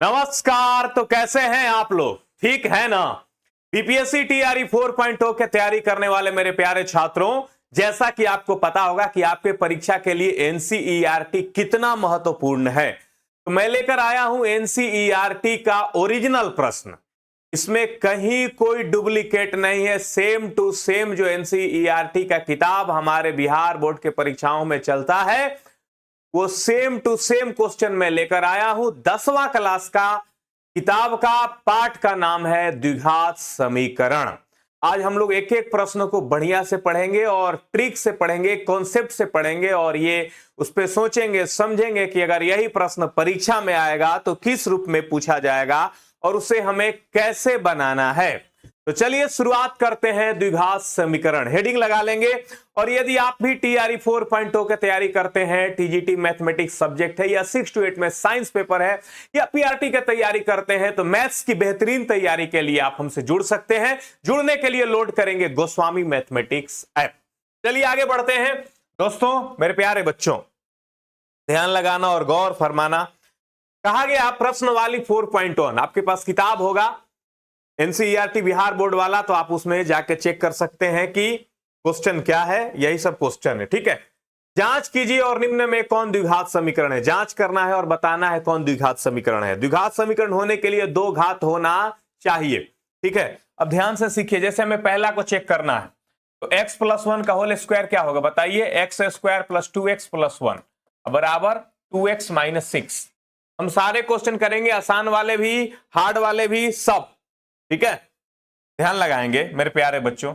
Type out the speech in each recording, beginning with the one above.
नमस्कार। तो कैसे हैं आप लोग? ठीक है ना? बीपीएससी टीआरई 4.0 के तैयारी करने वाले मेरे प्यारे छात्रों, जैसा कि आपको पता होगा कि आपके परीक्षा के लिए एनसीईआरटी कितना महत्वपूर्ण है, तो मैं लेकर आया हूं एनसीईआरटी का ओरिजिनल प्रश्न। इसमें कहीं कोई डुप्लीकेट नहीं है, सेम टू सेम जो एनसीईआरटी का किताब हमारे बिहार बोर्ड के परीक्षाओं में चलता है, वो सेम टू सेम क्वेश्चन में लेकर आया हूं। 10वां क्लास का किताब का पाठ का नाम है द्विघात समीकरण। आज हम लोग एक एक प्रश्न को बढ़िया से पढ़ेंगे और ट्रिक से पढ़ेंगे, कॉन्सेप्ट से पढ़ेंगे और ये उस पर सोचेंगे, समझेंगे कि अगर यही प्रश्न परीक्षा में आएगा तो किस रूप में पूछा जाएगा और उसे हमें कैसे बनाना है। तो चलिए शुरुआत करते हैं। द्विघात समीकरण हेडिंग लगा लेंगे। और यदि आप भी टीआरई 4.0 की तैयारी करते हैं, टीजीटी मैथमेटिक्स सब्जेक्ट है या 6 to 8 में साइंस पेपर है या पीआरटी की तैयारी करते हैं, तो मैथ्स की बेहतरीन तैयारी के लिए आप हमसे जुड़ सकते हैं। जुड़ने के लिए लोड करेंगे गोस्वामी मैथमेटिक्स ऐप। चलिए आगे बढ़ते हैं दोस्तों। मेरे प्यारे बच्चों, ध्यान लगाना और गौर फरमाना। कहा गया प्रश्न वाली 4.1, आपके पास किताब होगा एनसीईआरटी बिहार बोर्ड वाला, तो आप उसमें जाके चेक कर सकते हैं कि क्वेश्चन क्या है। यही सब क्वेश्चन है, ठीक है। जांच कीजिए और निम्न में कौन द्विघात समीकरण है। जांच करना है और बताना है कौन द्विघात समीकरण है। द्विघात समीकरण होने के लिए दो घात होना चाहिए, ठीक है। अब ध्यान से सीखिए। जैसे हमें पहला को चेक करना है, तो x + 1 का होल स्क्वायर क्या होगा बताइए। x² + 2x + 1 बराबर 2x - 6। हम सारे क्वेश्चन करेंगे, आसान वाले भी, हार्ड वाले भी, सब, ठीक है। ध्यान लगाएंगे मेरे प्यारे बच्चों।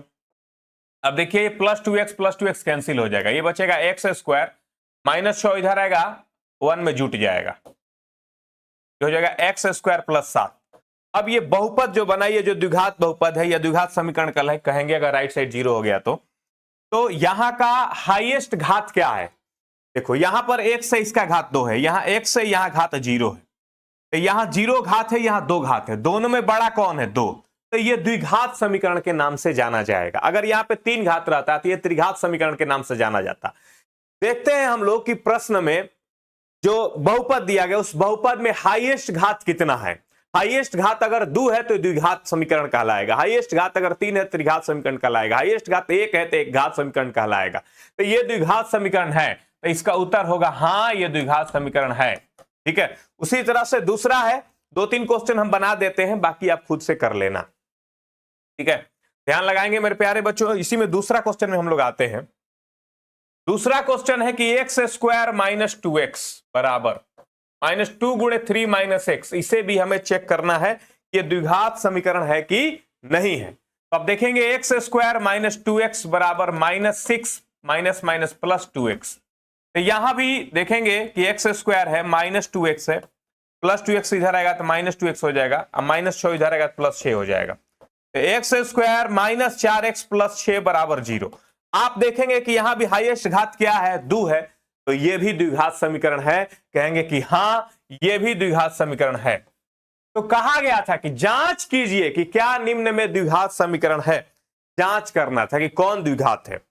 अब देखिए +2x कैंसिल हो जाएगा, ये बचेगा x² -6 इधर आएगा, 1 में जुट जाएगा, हो जाएगा x² + 7। अब ये बहुपद जो बना, ये जो द्विघात बहुपद है या द्विघात समीकरण कल है कहेंगे, अगर राइट साइड 0 हो गया तो यहां का हाईएस्ट घात क्या है। देखो यहां पर 1 से इसका घात 2 है, यहां 1 से यहां घात 0 है, तो यहां 0 घात है, यहां 2 घात है, दोनों में बड़ा कौन है 2, तो ये द्विघात समीकरण के नाम से जाना जाएगा। अगर यहां पे 3 घात रहता तो ये त्रिघात समीकरण के नाम से जाना जाता। देखते हैं हम लोग कि प्रश्न में जो बहुपद दिया गया उस बहुपद में हाईएस्ट घात कितना है। हाईएस्ट घात अगर 2 है तो द्विघात समीकरण कहलाएगा, हाईएस्ट घात अगर 3 है त्रिघात समीकरण कहलाएगा, हाईएस्ट घात 1 है तो एक घात समीकरण कहलाएगा। तो ये द्विघात समीकरण है, तो इसका उत्तर होगा हाँ, ये द्विघात समीकरण है, ठीक है। उसी तरह से दूसरा है, 2-3 क्वेश्चन हम बना देते हैं, बाकी आप खुद से कर लेना, ठीक है। ध्यान लगाएंगे मेरे प्यारे बच्चों। इसी में दूसरा क्वेश्चन में हम लोग आते हैं। दूसरा क्वेश्चन है कि x² - 2x बराबर -2 × 3 - x। इसे भी हमें चेक करना है कि द्विघात समीकरण है कि नहीं है। तो अब देखेंगे x² - 2x बराबर -6 - +2x। तो यहां भी देखेंगे कि x² है, -2x है, +2x इधर आएगा तो -2x हो जाएगा, अब -6 इधर आएगा तो +6 हो जाएगा। x² - 4x + 6 बराबर 0। आप देखेंगे कि यहां भी हाईएस्ट घात क्या है 2 है, तो यह भी द्विघात समीकरण है। कहेंगे कि हां यह भी द्विघात समीकरण है। तो कहा गया था कि जांच कीजिए कि क्या निम्न में द्विघात समीकरण है। जांच करना था कि कौन द्विघात है।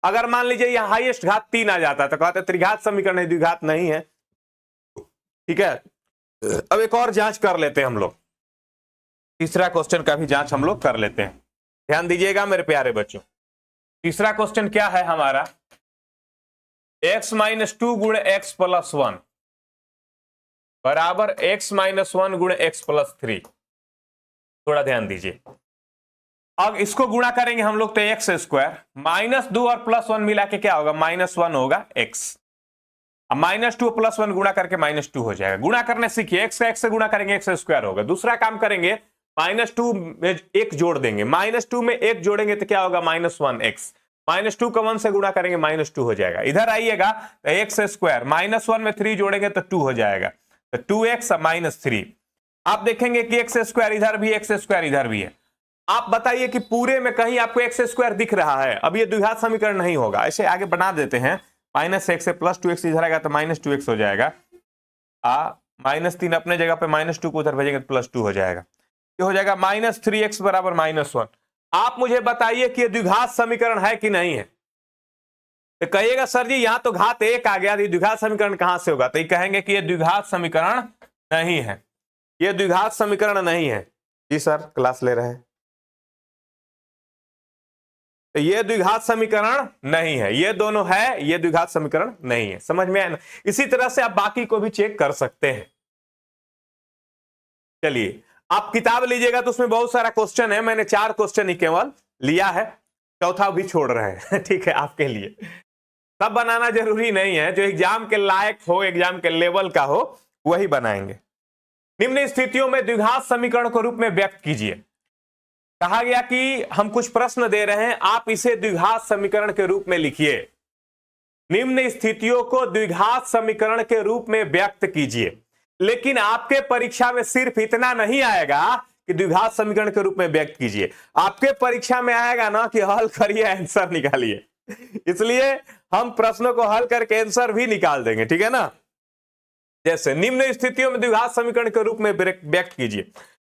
अगर मान लीजिए यहां हाईएस्ट घात 3 आ जाता तो कहते त्रिघात समीकरण है, द्विघात नहीं है, ठीक है। अब एक और जांच कर लेते हैं हम लोग, तीसरा क्वेश्चन का भी जांच हम लोग कर लेते हैं। ध्यान दीजिएगा मेरे प्यारे बच्चों। तीसरा क्वेश्चन क्या है हमारा, x - 2 × x + 1 बराबर x - 1 × x + 3। थोड़ा ध्यान दीजिए। अब इसको गुणा करेंगे हम लोग तो x² -2 और +1 मिला के क्या होगा, -1 होगा x। अब -2 + 1 गुणा करके -2 हो जाएगा। गुणा करने सीखिए, x का x से गुणा करेंगे x² होगा। दूसरा काम करेंगे, -2 में 1 जोड़ देंगे, -2 में 1 जोड़ेंगे तो क्या होगा, -1x। -2 का 1 से गुणा करेंगे -2 हो जाएगा। इधर आइएगा तो x², -1 में 3 जोड़ेंगे तो 2 हो जाएगा, तो 2x -3। आप देखेंगे कि x² इधर भी, x² इधर भी है। आप बताइए कि पूरे में कहीं आपको x² दिख रहा है। अब ये द्विघात समीकरण नहीं होगा। ऐसे आगे बना देते हैं, -x से +2x इधर आएगा तो -2x हो जाएगा, -3 अपने जगह पे, -2 को उधर भेजेंगे तो +2 हो जाएगा। ये हो जाएगा -3x बराबर -1। आप मुझे बताइए कि ये द्विघात समीकरण है कि नहीं है। तो कहिएगा सर जी यहां तो घात 1 आ गया, द्विघात समीकरण कहां से होगा, तो ये कहेंगे कि ये द्विघात समीकरण नहीं है। ये द्विघात समीकरण नहीं है। जी सर, क्लास ले रहे हैं। तो ये द्विघात समीकरण नहीं है, ये दोनों है, ये द्विघात समीकरण नहीं है। समझ में आया ना? इसी तरह से आप बाकी को भी चेक कर सकते हैं। चलिए, आप किताब लीजिएगा तो उसमें बहुत सारा क्वेश्चन है, मैंने 4 क्वेश्चन ही केवल लिया है, चौथा भी छोड़ रहे हैं। ठीक है, आपके लिए सब बनाना जरूरी नहीं है, जो एग्जाम के लायक हो, एग्जाम के लेवल का हो, वही बनाएंगे। निम्न स्थितियों में द्विघात समीकरण को रूप में व्यक्त कीजिए। कहा गया कि हम कुछ प्रश्न दे रहे हैं, आप इसे द्विघात समीकरण के रूप में लिखिए। निम्न स्थितियों को द्विघात समीकरण के रूप में व्यक्त कीजिए। लेकिन आपके परीक्षा में सिर्फ इतना नहीं आएगा कि द्विघात समीकरण के रूप में व्यक्त कीजिए, आपके परीक्षा में आएगा ना कि हल करिए, आंसर निकालिए। इसलिए हम प्रश्नों को हल करके आंसर भी निकाल देंगे, ठीक है ना। जैसे निम्न स्थितियों में द्विघात समीकरण के रूप में व्यक्त कीजिए।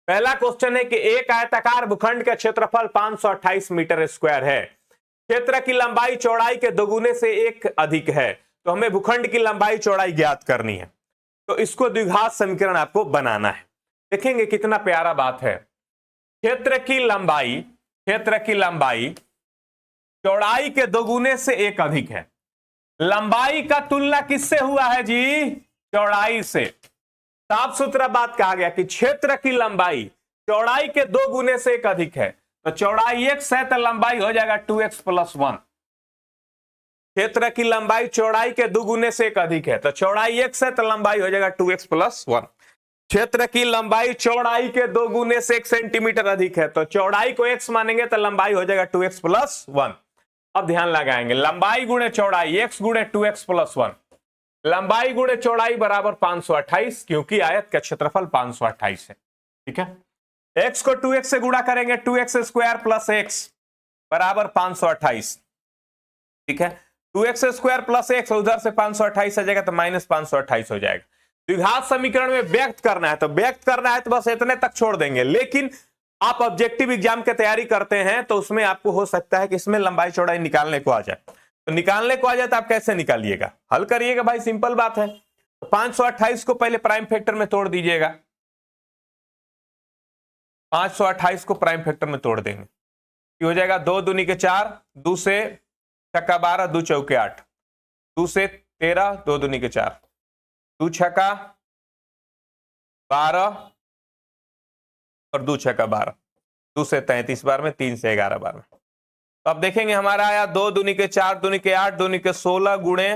पहला क्वेश्चन है कि एक आयताकार भूखंड का क्षेत्रफल 528 मीटर स्क्वायर है, क्षेत्र की लंबाई चौड़ाई के दोगुने से 1 अधिक है, तो हमें भूखंड की लंबाई चौड़ाई ज्ञात करनी है। तो इसको द्विघात समीकरण आपको बनाना है। देखेंगे कितना प्यारा बात है। क्षेत्र की लंबाई चौड़ाई के दोगुने से 1 अधिक है। लंबाई का तुलना किससे हुआ है जी? चौड़ाई से। साफ सुथरा बात कहा गया कि क्षेत्र की लंबाई चौड़ाई के 2 गुने से 1 अधिक है, तो चौड़ाई x है तो लंबाई हो जाएगा 2x + 1। क्षेत्र की लंबाई चौड़ाई के 2 गुने से 1 अधिक है, तो चौड़ाई x है तो लंबाई हो जाएगा 2x + 1। क्षेत्र की लंबाई चौड़ाई के 2 गुने से 1 सेंटीमीटर अधिक है, तो चौड़ाई को x मानेंगे तो लंबाई हो जाएगा 2x + 1। अब ध्यान लगाएंगे, लंबाई गुणे चौड़ाई, x गुणे 2x + 1, लंबाई गुणे चौड़ाई बराबर 528, क्योंकि आयत का क्षेत्रफल 528 है। ठीक है, x को 2x से गुणा करेंगे, 2x² + x बराबर 528। ठीक है, 2x² + x उधर से 528 आ जाएगा तो -528 हो जाएगा। द्विघात समीकरण में व्यक्त करना है, तो व्यक्त करना है तो बस इतने तक छोड़ देंगे। लेकिन आप ऑब्जेक्टिव एग्जाम की तैयारी करते हैं तो उसमें आपको हो सकता है कि इसमें लंबाई चौड़ाई निकालने को आ जाए, तो निकालने को आ जाए तो आप कैसे निकालिएगा? हल करिएगा भाई, सिंपल बात है। तो 528 को पहले प्राइम फैक्टर में तोड़ दीजिएगा, 528 को प्राइम फैक्टर में तोड़ देंगे, ये हो जाएगा 2 दूनी के 4, 2 से 6 12, 2 चौके 8, 2 से 13, 2 दूनी के 4, 2 6 12 और 2 6 12, 2 से 33 बार में, 3 से 11 बार में। तो अब देखेंगे हमारा आया 2 दूनी के 4, दूनी के 8, दूनी के 16 गुणे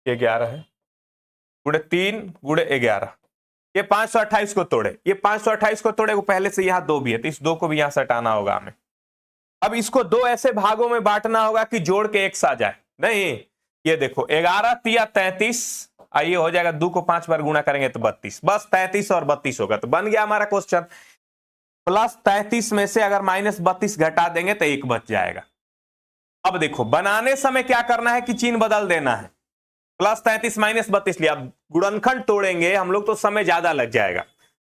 11 है, गुणे 3 गुणे 11। ये 528 को तोड़े, ये 528 को तोड़े, वो पहले से यहां 2 भी है, तो इस 2 को भी यहां से हटाना होगा हमें। अब इसको 2 ऐसे भागों में बांटना होगा कि जोड़ के x आ जाए। नहीं, ये देखो 11 तिया 33, आइए हो जाएगा, 2 को 5 बार गुणा करेंगे तो 32, बस 33 और 32 होगा, तो बन गया हमारा क्वेश्चन। प्लस 33 में से अगर -32 घटा देंगे तो 1 बच जाएगा। अब देखो बनाने समय क्या करना है कि चिन्ह बदल देना है। प्लस 33 -32 लिया, गुणनखंड तोड़ेंगे हम लोग तो समय ज्यादा लग जाएगा।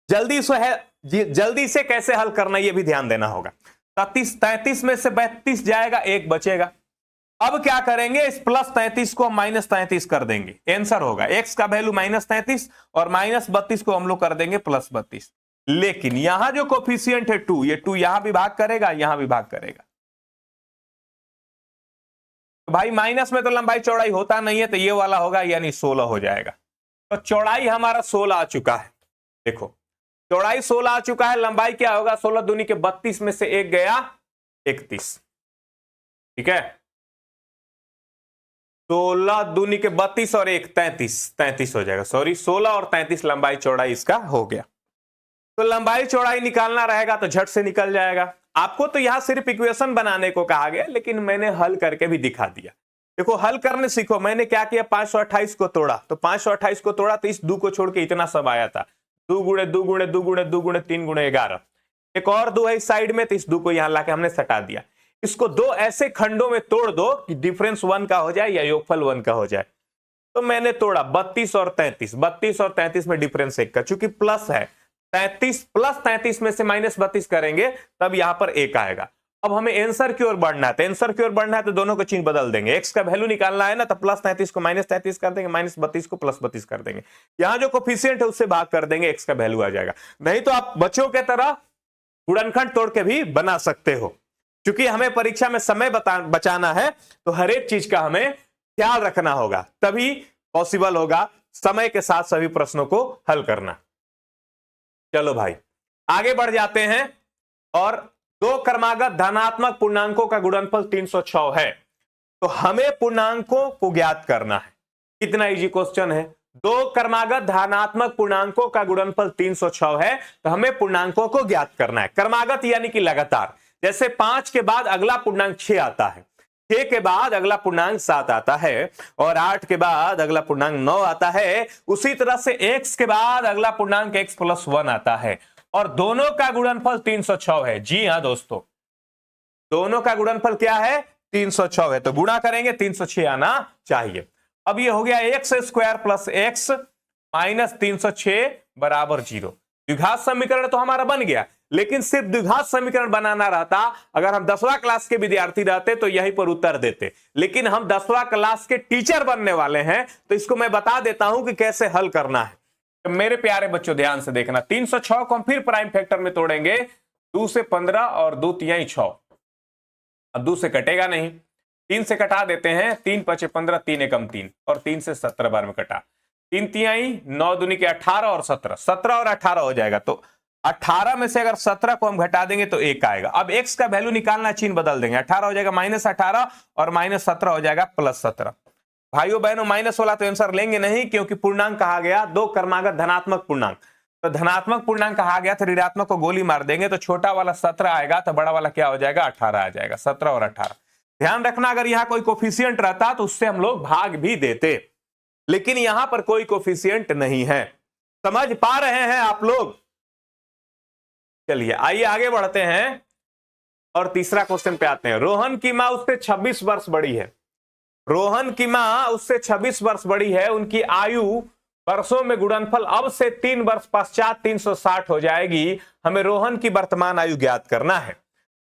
जल्दी से कैसे हल करना ये भी ध्यान देना होगा। 33 में से 32 जाएगा, 1 बचेगा। अब क्या करेंगे, इस प्लस 33 को -33 कर देंगे, आंसर होगा x का वैल्यू -33 और -32 को हम लोग कर देंगे +32। लेकिन यहां जो कोफिशिएंट है 2, ये 2 यहां भी भाग करेगा, यहां भी भाग करेगा। तो भाई माइनस में तो लंबाई चौड़ाई होता नहीं है, तो ये वाला होगा यानी 16 हो जाएगा। तो चौड़ाई हमारा 16 आ चुका है। देखो चौड़ाई 16 आ चुका है, लंबाई क्या होगा, 16 दूनी के 32 में से 1 गया 31। ठीक है, 16 दूनी के 32 और 1 33 हो जाएगा। सॉरी, 16 और 33 लंबाई चौड़ाई इसका हो गया। तो लंबाई चौड़ाई निकालना रहेगा तो झट से निकल जाएगा। आपको तो यहां सिर्फ इक्वेशन बनाने को कहा गया, लेकिन मैंने हल करके भी दिखा दिया। देखो हल करने सीखो। मैंने क्या किया, 528 को तोड़ा, तो 528 को तोड़ा तो इस 2 को छोड़ के इतना सब आया था, 2 गुणे 2 गुणे 2 गुणे 2 गुणे 3 गुणे 11। एक और 2 है इस साइड में, तो इस 2 को यहां लाके हमने सटा दिया। इसको 2 ऐसे खंडों में तोड़ दो कि डिफरेंस 1 का हो जाए या योगफल 1 का हो जाए। तो मैंने तोड़ा 32 और 33, 32 और 33 में डिफरेंस 1 का, चूंकि प्लस है, 33 + 33 में से -32 करेंगे तब यहां पर 1 आएगा। अब हमें आंसर की ओर बढ़ना है, तो आंसर की ओर बढ़ना है तो दोनों को चिन्ह बदल देंगे। एक्स का वैल्यू निकालना है ना, तो प्लस 33 को माइनस 33 कर देंगे, माइनस 32 को प्लस 32 कर देंगे। यहां जो कोफिशिएंट है उससे भाग कर देंगे, एक्स का वैल्यू आ जाएगा। नहीं तो आप बच्चों के तरह गुणनखंड तोड़ के भी बना सकते हो। क्योंकि हमें परीक्षा में समय बचाना है, तो हर एक चीज का हमें ख्याल रखना होगा, तभी पॉसिबल होगा समय के साथ सभी प्रश्नों को हल करना। चलो भाई आगे बढ़ जाते हैं। और दो क्रमागत धनात्मक पूर्णांकों का गुणनफल 306 है, तो हमें पूर्णांकों को ज्ञात करना है। कितना इजी क्वेश्चन है। दो क्रमागत धनात्मक पूर्णांकों का गुणनफल 306 है, तो हमें पूर्णांकों को ज्ञात करना है। क्रमागत यानी कि लगातार, जैसे 5 के बाद अगला पूर्णांक 6 आता है, 6 के बाद अगला पूर्णांक 7 आता है, और 8 के बाद अगला पूर्णांक 9 आता है। उसी तरह से x के बाद अगला पूर्णांक x + 1 आता है, और दोनों का गुणनफल 306 है। जी हां दोस्तों, दोनों का गुणनफल क्या है, 306 है, तो गुणा करेंगे 306 आना चाहिए। अब ये हो गया x² + x - 306 = 0। द्विघात समीकरण तो हमारा बन गया, लेकिन सिर्फ द्विघात समीकरण बनाना रहता, अगर हम 10वां क्लास के विद्यार्थी रहते तो यहीं पर उत्तर देते। लेकिन हम 10वां क्लास के टीचर बनने वाले हैं, तो इसको मैं बता देता हूं कि कैसे हल करना है। तो मेरे प्यारे बच्चों ध्यान से देखना, 306 को हम फिर प्राइम फैक्टर में तोड़ेंगे। 2 से 15 और 2 तिहाई 6। अब 2 से कटेगा नहीं, 3 से कटा देते हैं। 3 × 5 = 15, 3 × 1 = 3, और 3 से 17 बार में कटा। 3 तिहाई 9 दूनी के 18 और 17, 17 और 18 हो जाएगा। तो 18 में से अगर 17 को हम घटा देंगे तो 1 आएगा। अब x का वैल्यू निकालना, चिन्ह बदल देंगे। 18 हो जाएगा -18 और -17 हो जाएगा +17। भाइयों बहनों, माइनस वाला तो आंसर लेंगे नहीं, क्योंकि पूर्णांक कहा गया दो क्रमागत धनात्मक पूर्णांक, तो धनात्मक पूर्णांक कहा गया तो ऋणात्मक को गोली मार देंगे, तो छोटा वाला 17 आएगा, तो बड़ा वाला क्या हो जाएगा, 18 आ जाएगा। 17 और 18 ध्यान रखना, अगर यहां कोई कोफिशिएंट रहता तो उससे हम लोग भाग भी देते, लेकिन यहां पर कोई कोफिशिएंट नहीं है। समझ पा रहे हैं आप लोग। चलिए आइए आगे बढ़ते हैं और तीसरा क्वेश्चन पे आते हैं। रोहन की मां उससे 26 वर्ष बड़ी है। रोहन की मां उससे 26 वर्ष बड़ी है। उनकी आयु वर्षों में गुणनफल अब से 3 वर्ष पश्चात 360 हो जाएगी। हमें रोहन की वर्तमान आयु ज्ञात करना है।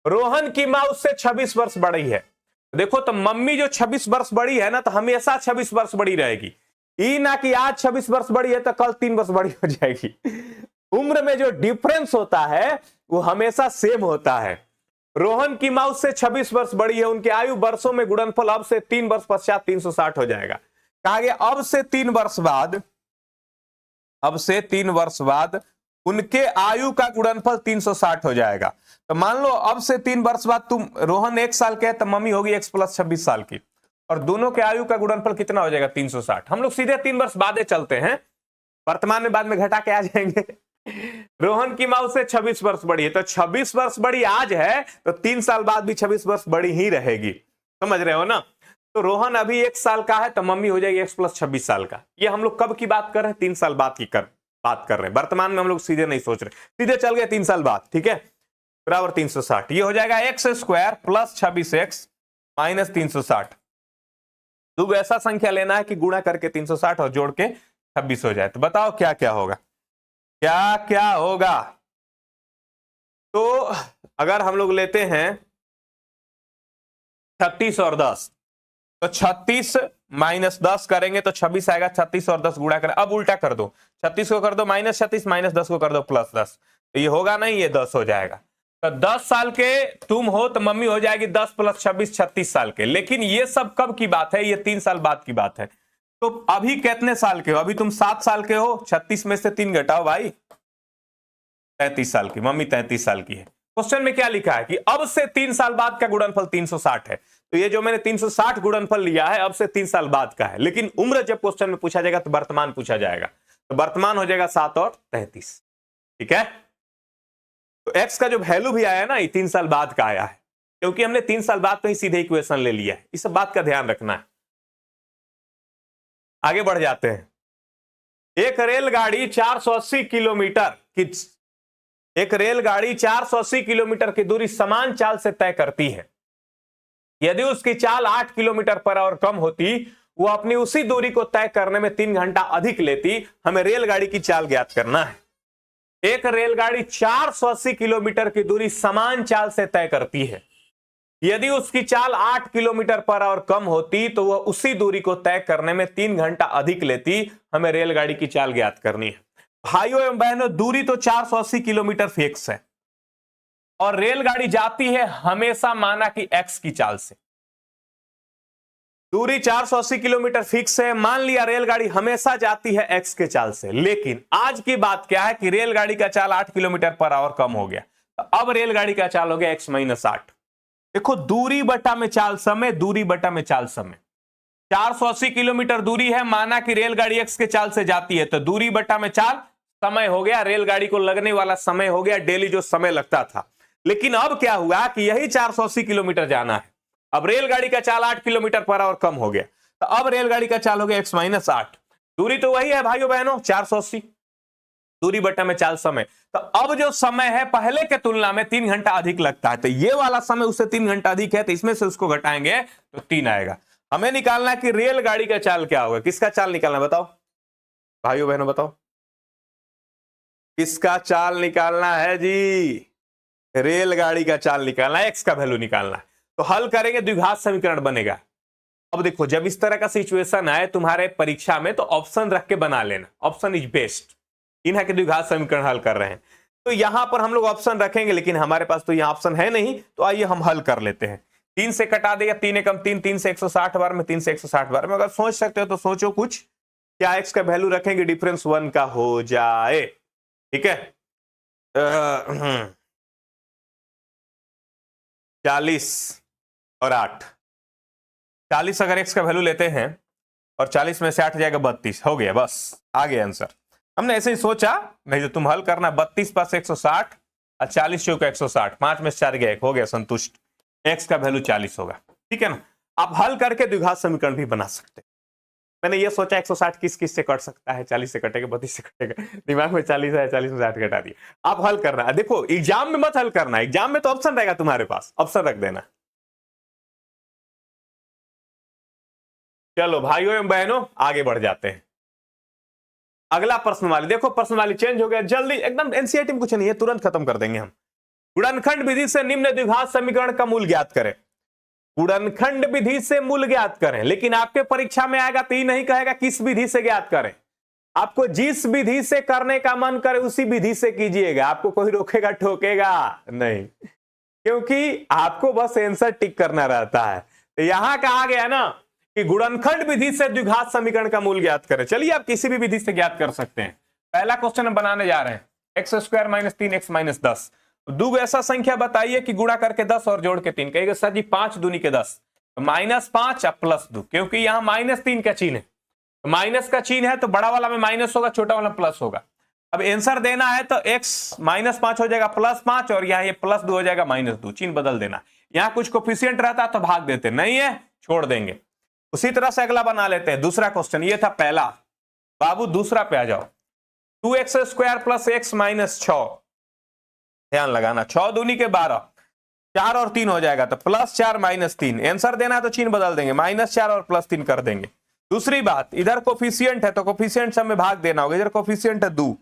रोहन की मां उससे 26 वर्ष बड़ी है। देखो तो मम्मी जो 26 वर्ष बड़ी है ना, तो हमेशा 26 वर्ष बड़ी रहेगी। ई ना कि आज 26 वर्ष बड़ी है तो कल 3 वर्ष बड़ी हो जाएगी। उम्र में जो डिफरेंस होता है वो हमेशा सेम होता है। रोहन की मां उससे 26 वर्ष बड़ी है। उनकी आयु वर्षों में गुणनफल अब से 3 वर्ष पश्चात 360 हो जाएगा। कहा गया अब से 3 वर्ष बाद, अब से 3 वर्ष बाद उनके आयु का गुणनफल 360 हो जाएगा। तो मान लो अब से 3 वर्ष बाद तुम, रोहन 1 साल के है तो मम्मी होगी x + 26 साल की, और दोनों के आयु का गुणनफल कितना हो जाएगा, 360। हम लोग सीधे 3 वर्ष बादे चलते हैं, वर्तमान में बाद में घटा के आ जाएंगे। रोहन की मां उससे 26 वर्ष बड़ी है, तो 26 वर्ष बड़ी आज है, तो 3 साल बाद भी 26 वर्ष बड़ी ही रहेगी। समझ रहे हो ना। तो रोहन अभी 1 साल का है, तो मम्मी हो जाएगी x + 26 साल का। ये हम लोग कब की बात कर रहे हैं, 3 साल बाद की बात कर रहे हैं। वर्तमान में हम लोग सीधे नहीं सोच रहे, सीधे चल गए 3 साल बाद। ठीक है, बराबर 360। ये हो जाएगा x² + 26x - 360। तो ऐसा संख्या लेना है कि गुणा करके 360 और जोड़ के 26 हो जाए। तो बताओ क्या क्या होगा, क्या क्या होगा। तो अगर हम लोग लेते हैं 36 और 10, तो 36 - 10 करेंगे तो 26 आएगा। 36 और 10 गुणा करें, अब उल्टा कर दो, 36 को कर दो -36, -10 को कर दो +10, तो ये होगा नहीं, ये 10 हो जाएगा। तो 10 साल के तुम हो तो मम्मी हो जाएगी 10 + 26 36 साल के। लेकिन ये सब कब की बात है, ये 3 साल बाद की बात है। तो अभी कितने साल के हो, अभी तुम 7 साल के हो, 36 में से 3 घटाओ भाई, 33 साल की। मम्मी 33 साल की है। क्वेश्चन में क्या लिखा है कि अब से 3 साल बाद का गुणनफल 360 है। तो ये जो मैंने 360 गुणनफल लिया है अब से 3 साल बाद का है। लेकिन उम्र जब क्वेश्चन में पूछा जाएगा तो वर्तमान पूछा जाएगा, तो वर्तमान हो जाएगा 7 और 33। ठीक है, तो x का जो वैल्यू भी आया ना, ये 3 साल बाद का आया है, क्योंकि हमने 3 साल बाद तो ही सीधे इक्वेशन ले लिया है। इस बात का ध्यान रखना है। आगे बढ़ जाते हैं। एक रेलगाड़ी 480 किलोमीटर की, एक रेलगाड़ी 480 किलोमीटर की दूरी समान चाल से तय करती है। यदि उसकी चाल 8 किलोमीटर/h कम होती, वो अपनी उसी दूरी को तय करने में 3 घंटा अधिक लेती। हमें रेलगाड़ी की चाल ज्ञात करना है। एक रेलगाड़ी 480 किलोमीटर की दूरी समान चाल से तय करती है। यदि उसकी चाल 8 किलोमीटर पर आवर कम होती तो वह उसी दूरी को तय करने में 3 घंटा अधिक लेती। हमें रेलगाड़ी की चाल ज्ञात करनी है। भाइयों एवं बहनों, दूरी तो 480 किलोमीटर फिक्स है और रेलगाड़ी जाती है हमेशा माना कि एक्स की चाल से। दूरी 480 किलोमीटर फिक्स है, मान लिया रेलगाड़ी हमेशा जाती है एक्स के चाल से। लेकिन आज की बात क्या है कि रेलगाड़ी का चाल 8 किलोमीटर पर आवर कम हो गया, तो अब रेलगाड़ी का चाल हो गया x माइनस 8। देखो, दूरी बटा में चाल समय, दूरी बटा में चाल समय। 480 किलोमीटर दूरी है, माना कि रेलगाड़ी एक्स के चाल से जाती है, तो दूरी बटा में चाल समय हो गया, रेलगाड़ी को लगने वाला समय हो गया, डेली जो समय लगता था। लेकिन अब क्या हुआ कि यही 480 किलोमीटर जाना है, अब रेलगाड़ी का चाल 8 किलोमीटर पर आवर कम हो गया, तो अब रेलगाड़ी का चाल हो गया x माइनस 8। दूरी तो वही है भाइयों बहनों 480, दूरी बटा में चाल समय। तो अब जो समय है पहले के तुलना में 3 घंटा अधिक लगता है, तो ये वाला समय उससे 3 घंटा अधिक है, तो इसमें से उसको घटाएंगे तो 3 आएगा। हमें निकालना है कि रेलगाड़ी का चाल क्या होगा। किसका चाल निकालना बताओ भाइयों बहनों, बताओ किसका चाल निकालना है जी? रेलगाड़ी का चाल निकालना है, एक्स का वैल्यू निकालना है। तो हल करेंगे, द्विघात समीकरण बनेगा। अब देखो, जब इस तरह का सिचुएशन आए तुम्हारे परीक्षा में तो ऑप्शन रख के बना लेना, ऑप्शन इज बेस्ट। इन्हें के द्विघात समीकरण हल कर रहे हैं तो यहां पर हम लोग ऑप्शन रखेंगे, लेकिन हमारे पास तो यहां ऑप्शन है नहीं, तो आइए हम हल कर लेते हैं। 3 से कटा देगा, 3 एकम 3, 3 से 160 बार में, 3 से 160 बार में। अगर सोच सकते हो तो सोचो कुछ, क्या एक्स का वैल्यू रखेंगे डिफरेंस 1 का हो जाए, ठीक है। 40 और 8, 40 अगर एक्स का वैल्यू लेते हैं और 40 में से 8 जाएगा 32, हो गया, बस आ गया आंसर। हमने ऐसे ही सोचा, नहीं तो तुम हल करना, 32 पास 160 और 40 चौका 160, 5 में से 4 गया 1, हो गया संतुष्ट, एक्स का वैल्यू 40 होगा, ठीक है ना। आप हल करके द्विघात समीकरण भी बना सकते हैं। मैंने ये सोचा 160 किस किस से कट सकता है, 40 से कटेगा, 32 से कटेगा, दिमाग में 40 है, 40 में से 8 घटा दिया। आप हल करना, देखो एग्जाम में मत हल करना, एग्जाम में तो ऑप्शन रहेगा तुम्हारे पास, ऑप्शन रख देना। चलो भाइयों एवं बहनों, आगे बढ़ जाते हैं। अगला प्रश्नवाली देखो, प्रश्नवाली चेंज हो गया जल्दी एकदम, एनसीईआरटी में कुछ नहीं है, तुरंत खत्म कर देंगे हम। गुणनखंड विधि से निम्न द्विघात समीकरण का मूल ज्ञात करें। गुणनखंड विधि से मूल ज्ञात करें, लेकिन आपके परीक्षा में आएगा तो ये नहीं कहेगा किस विधि से ज्ञात करें, आपको जिस विधि से करने का मन करे उसी विधि से कीजिएगा, आपको कोई रोकेगा ठोकेगा नहीं, क्योंकि आपको बस आंसर टिक करना रहता है। तो यहां कहा गया ना कि गुणनखंड विधि से द्विघात समीकरण का मूल ज्ञात करें। चलिए आप किसी भी विधि से ज्ञात कर सकते हैं। पहला क्वेश्चन हम बनाने जा रहे हैं, x square minus 3x minus 10। दो ऐसा संख्या बताइए कि गुणा करके 10 और जोड़ के 3। कहेगा सर जी 5 दूनी के 10, -5 और +2, क्योंकि यहां -3 का चिन्ह है, माइनस का चिन्ह है तो बड़ा वाला में माइनस होगा, छोटा वाला प्लस होगा। अब आंसर देना है तो x -5 हो जाएगा +5 और यहां ये +2 हो जाएगा -2, चिन्ह बदल देना। यहां कुछ कोफिशिएंट रहता तो भाग देते, नहीं है छोड़ देंगे। उसी तरह से अगला बना लेते हैं, दूसरा क्वेश्चन, ये था पहला। बाबू दूसरा पे आ जाओ, 2x square plus x minus 6, ध्यान लगाना, 6 दूनी के 12, 4 और 3 हो जाएगा, तो +4 -3। आंसर देना है तो चिन्ह बदल देंगे, -4 और +3 कर देंगे। दूसरी बात, इधर कोफिशिएंट है तो कोफिशिएंट सब में भाग देना होगा, इधर कोफिशिएंट है 2,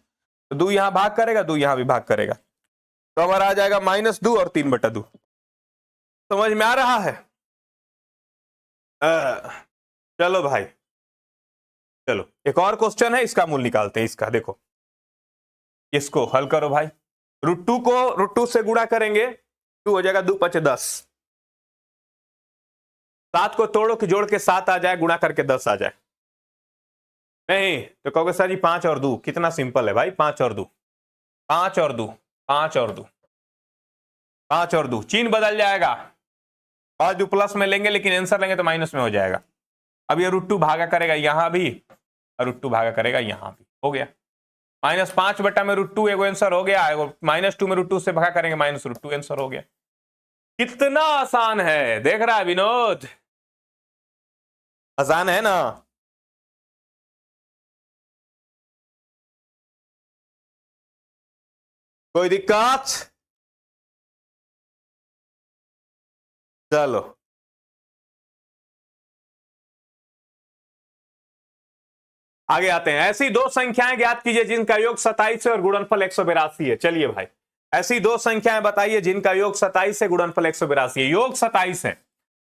तो 2 यहां भाग करेगा, 2 यहां भी भाग करेगा, तो अगर आ जाएगा -2 और 3/2। समझ में आ रहा है? चलो भाई, चलो एक और क्वेश्चन है, इसका मूल निकालते हैं। इसका देखो, इसको हल करो भाई। √2 को √2 से गुणा करेंगे, 2 हो जाएगा, 2 × 5 = 10। 7 को तोड़ो कि जोड़ के 7 आ जाए, गुणा करके 10 आ जाए। नहीं तो कहोगे सर जी 5 और 2, कितना सिंपल है भाई, 5 और 2, 5 और 2, 5 और 2, 5 और 2, चिन्ह बदल जाएगा, और जो प्लस में लेंगे लेकिन आंसर लेंगे तो माइनस में हो जाएगा। अब ये √2 भागा करेगा यहां भी और √2 भागा करेगा यहां भी, हो गया। -5 बटा में √2 एगो आंसर हो गया, -2 में √2 से भागा करेंगे -√2, आंसर हो गया। कितना आसान है, देख रहा है विनोद, आसान है ना। कोई दिक्कत? चलो आगे आते हैं। ऐसी दो संख्याएं ज्ञात कीजिए जिनका योग 27 है और गुणनफल 182 है। चलिए भाई, ऐसी दो संख्याएं बताइए जिनका योग 27 है, गुणनफल 182 है। योग 27 है,